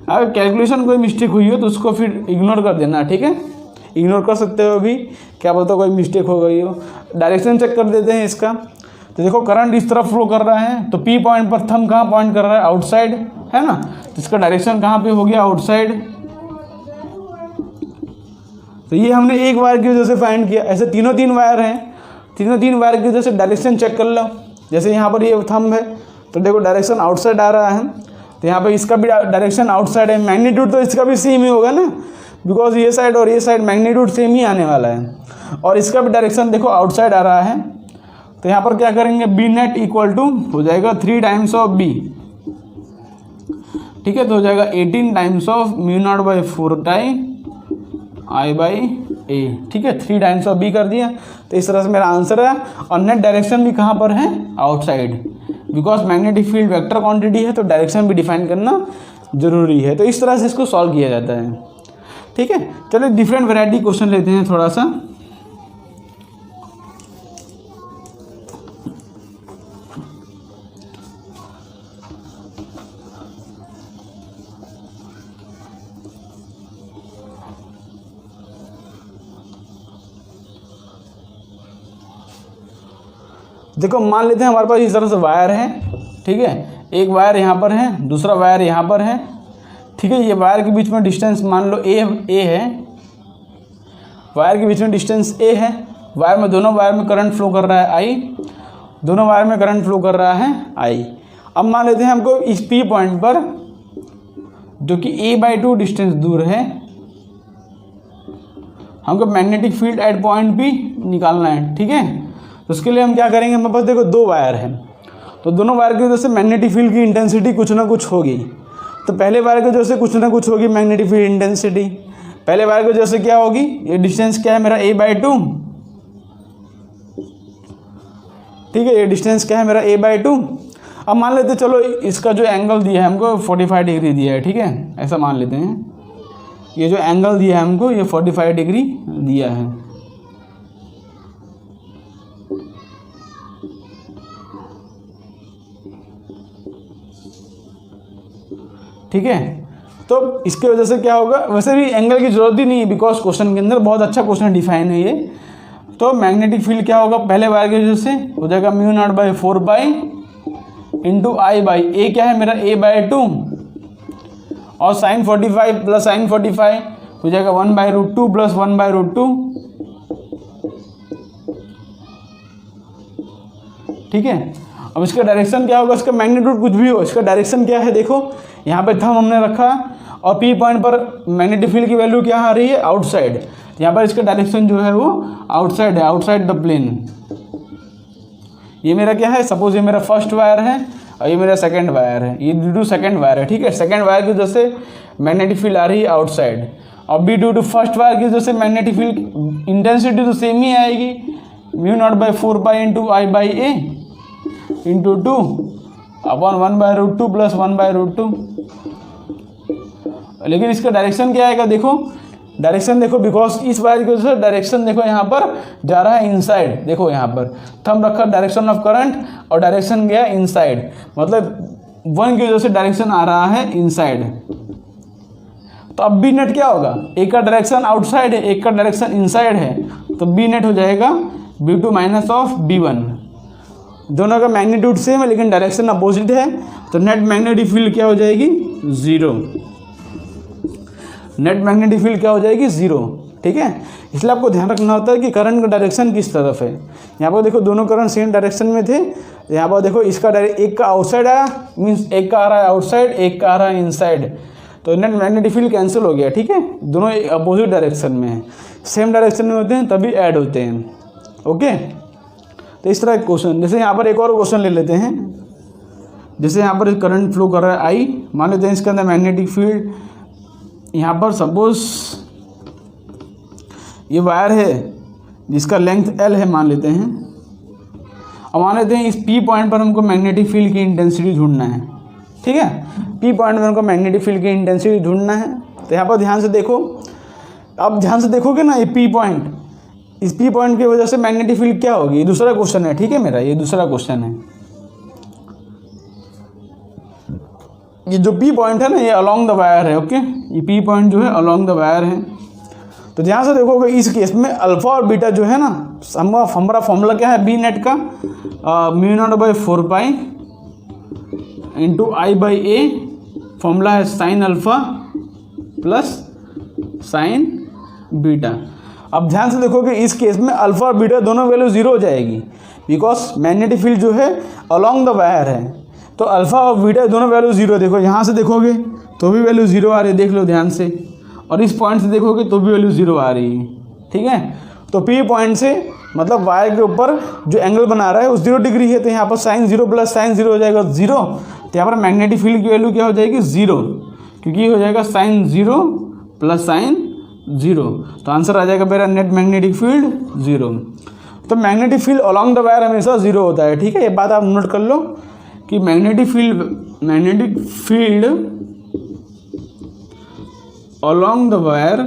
अगर कैलकुलेशन कोई मिस्टेक हुई हो तो उसको फिर इग्नोर कर देना। ठीक है, इग्नोर कर सकते हो अभी, क्या पता कोई मिस्टेक हो गई हो। डायरेक्शन चेक कर देते हैं इसका। तो देखो करंट इस तरफ फ्लो कर रहा है, तो P पॉइंट पर थंब कहाँ पॉइंट कर रहा है, आउटसाइड, है ना। तो इसका डायरेक्शन कहाँ पे हो गया, आउटसाइड। तो ये हमने एक वायर की वजह से फाइंड किया। ऐसे तीन वायर हैं, तीन वायर की वजह से डायरेक्शन चेक कर लो। जैसे यहाँ पर ये थंब है, तो देखो डायरेक्शन आउटसाइड आ रहा है, तो यहाँ पर इसका भी डायरेक्शन आउटसाइड है। मैग्नीट्यूड तो इसका भी सेम ही होगा ना, बिकॉज ये साइड और ये साइड मैग्नीट्यूड सेम ही आने वाला है। और इसका भी डायरेक्शन देखो आउटसाइड आ रहा है। तो यहाँ पर क्या करेंगे, बी नेट इक्वल टू हो जाएगा 3 टाइम्स ऑफ बी। ठीक है, तो हो जाएगा 18 टाइम्स ऑफ μ0/4 I/a। ठीक है, 3 टाइम्स ऑफ बी कर दिया। तो इस तरह से मेरा आंसर है। और नेट डायरेक्शन भी कहाँ पर है, outside, because magnetic field vector quantity है, तो डायरेक्शन भी डिफाइन करना जरूरी है। तो इस तरह से इसको सॉल्व किया जाता है। ठीक है, चलिए डिफरेंट वैरायटी क्वेश्चन लेते हैं थोड़ा सा। देखो मान लेते हैं हमारे पास इस तरह से वायर है। ठीक है, एक वायर यहाँ पर है, दूसरा वायर यहाँ पर है। ठीक है, ये वायर के बीच में डिस्टेंस मान लो ए है, वायर के बीच में डिस्टेंस ए है। वायर में, दोनों वायर में करंट फ्लो कर रहा है आई, दोनों वायर में करंट फ्लो कर रहा है आई। अब मान लेते हैं हमको इस पी पॉइंट पर, जो कि a/2 डिस्टेंस दूर है, हमको magnetic field at point P निकालना है। ठीक है, तो उसके लिए हम क्या करेंगे, हमारे पास देखो 2 वायर हैं, तो दोनों वायर की वजह से मैग्नेटिक फील्ड की इंटेंसिटी कुछ ना कुछ होगी। तो पहले वायर की वजह से कुछ ना कुछ होगी मैग्नेटिक फील्ड इंटेंसिटी। पहले वायर की वजह से क्या होगी, ये डिस्टेंस क्या है मेरा a/2। ठीक है, ये डिस्टेंस क्या है मेरा a/2। अब मान लेते चलो इसका जो एंगल दिया है हमको 45 डिग्री दिया है। ठीक है, ऐसा मान लेते हैं, ये जो एंगल दिया है हमको ये 45 डिग्री दिया है। ठीक है। तो इसके वजह से क्या होगा, वैसे भी एंगल की जरूरत ही नहीं है बिकॉज क्वेश्चन के अंदर बहुत अच्छा क्वेश्चन डिफाइन है ये। तो मैग्नेटिक फील्ड क्या होगा, पहले वायर की वजह से हो जाएगा μ0/4 इंटू आई बाई ए, क्या है मेरा a/2 और sin 45 प्लस sin 45 हो जाएगा 1/√2 प्लस 1/√2, ठीक है। अब इसका डायरेक्शन क्या होगा, इसका मैग्नीट्यूड कुछ भी हो, इसका डायरेक्शन क्या है, देखो यहाँ पे थंब हमने रखा और पी पॉइंट पर मैग्नेटिक फील्ड की वैल्यू क्या आ रही है, आउटसाइड। यहाँ पर इसका डायरेक्शन जो है वो आउटसाइड है, आउटसाइड द प्लेन। ये मेरा क्या है, सपोज ये मेरा फर्स्ट वायर है और ये मेरा सेकंड वायर है, ये ड्यू टू सेकंड वायर है, ठीक है। सेकंड वायर की वजह से मैग्नेटिक फील्ड आ रही है आउटसाइड, और B due to first wire की वजह से मैग्नेटिक फील्ड इंटेंसिटी तो सेम ही आएगी, μ0/4 into I by A into 2 upon 1/√2 plus 1/√2। लेकिन इसका डायरेक्शन क्या आएगा, देखो डायरेक्शन देखो, बिकॉज इस वायर की वजह से डायरेक्शन देखो यहाँ पर जा रहा है इनसाइड, देखो यहाँ पर थंब रखा डायरेक्शन ऑफ करंट और डायरेक्शन गया इनसाइड, मतलब 1 की वजह से डायरेक्शन आ रहा है इनसाइड। तो अब बी नेट क्या होगा, एक का डायरेक्शन आउटसाइड है, एक का डायरेक्शन इनसाइड है, तो बी नेट हो जाएगा b2 माइनस ऑफ b1। दोनों का मैग्नीट्यूड सेम है लेकिन डायरेक्शन अपोजिट है, तो नेट मैग्नेटिक फील्ड क्या हो जाएगी, 0। नेट मैग्नेटिक फील्ड क्या हो जाएगी, 0, ठीक है। इसलिए आपको ध्यान रखना होता है कि करंट का डायरेक्शन किस तरफ है। यहाँ पर देखो दोनों करंट सेम डायरेक्शन में थे, यहाँ पर देखो इसका एक का आउटसाइड आया, मीन्स एक का आ रहा है आउटसाइड, एक का आ रहा है इनसाइड, तो नेट मैग्नेटिक फील्ड कैंसिल हो गया, ठीक है। दोनों अपोजिट डायरेक्शन में है, सेम डायरेक्शन में होते हैं तभी ऐड होते हैं, ओके। तो इस तरह एक क्वेश्चन, जैसे यहाँ पर एक और क्वेश्चन ले लेते हैं। जैसे यहाँ पर करंट फ्लो कर रहा है आई, मान लेते हैं इसके अंदर मैग्नेटिक फील्ड, यहाँ पर सपोज ये वायर है जिसका लेंथ L है मान लेते हैं, और मान लेते हैं इस P पॉइंट पर हमको मैग्नेटिक फील्ड की इंटेंसिटी ढूंढना है, ठीक है। P पॉइंट पर हमको मैग्नेटिक फील्ड की इंटेंसिटी ढूंढना है। तो यहाँ पर ध्यान से देखो, अब ध्यान से देखोगे ना, ये P पॉइंट, इस P पॉइंट की वजह से मैग्नेटिक फील्ड क्या होगी, ये दूसरा क्वेश्चन है, ठीक है मेरा, ये दूसरा क्वेश्चन है। ये जो P पॉइंट है ना, ये अलोंग द वायर है, ओके। ये P पॉइंट जो है अलोंग द वायर है। तो ध्यान से देखोगे इस केस में अल्फा और बीटा जो है ना, हमारा फॉर्मूला क्या है बी नेट का, μ0/4 into I by A, formula है sine alpha plus sine beta. अब ध्यान से देखोगे इस केस में अल्फा और बीटा दोनों वैल्यू 0 हो जाएगी, बिकॉज मैग्नेटिक फील्ड जो है अलोंग द वायर है, तो अल्फा और बीटा दोनों वैल्यू 0। देखो यहाँ से देखोगे तो भी वैल्यू 0 आ रही है, देख लो ध्यान से, और इस पॉइंट से देखोगे तो भी वैल्यू 0 आ रही है, ठीक है। तो पी पॉइंट से मतलब वायर के ऊपर जो एंगल बना रहा है वो 0 डिग्री है, तो यहाँ पर साइन 0 प्लस साइन 0 हो जाएगा 0, तो यहाँ पर मैग्नेटिक फील्ड की वैल्यू क्या हो जाएगी, 0, क्योंकि हो जाएगा साइन 0 प्लस साइन 0, तो आंसर आ जाएगा मेरा नेट मैग्नेटिक फील्ड 0। तो magnetic field along the wire हमेशा 0 होता है, ठीक है। ये बात आप नोट कर लो कि magnetic field along the wire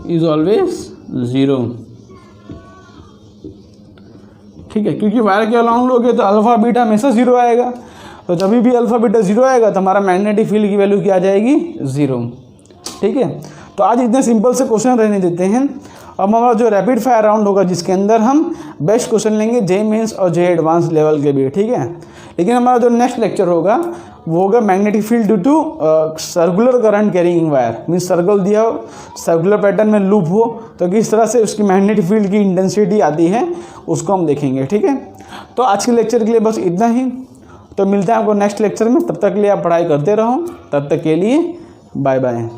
is always 0, ठीक है, क्योंकि वायर के अलोंग लोगे तो अल्फा बीटा हमेशा 0 आएगा, तो जब भी अल्फा बीटा 0 आएगा तो हमारा मैग्नेटिक फील्ड की वैल्यू क्या आ जाएगी, 0, ठीक है। तो आज इतने सिंपल से क्वेश्चन रहने देते हैं। अब हमारा जो रैपिड फायर राउंड होगा जिसके अंदर हम बेस्ट क्वेश्चन लेंगे जे मेंस और जे एडवांस लेवल के भी, ठीक है। लेकिन हमारा जो नेक्स्ट लेक्चर होगा वो होगा magnetic field due to circular current carrying wire, means circle दिया हो, सर्कुलर पैटर्न में लूप हो, तो किस तरह से उसकी मैग्नेटिक फील्ड की इंटेंसिटी आती है उसको हम देखेंगे, ठीक है। तो आज के लेक्चर के लिए बस इतना ही, तो मिलते हैं आपको नेक्स्ट लेक्चर में। तब तक के लिए आप पढ़ाई करते रहो, तब तक के लिए बाय बाय।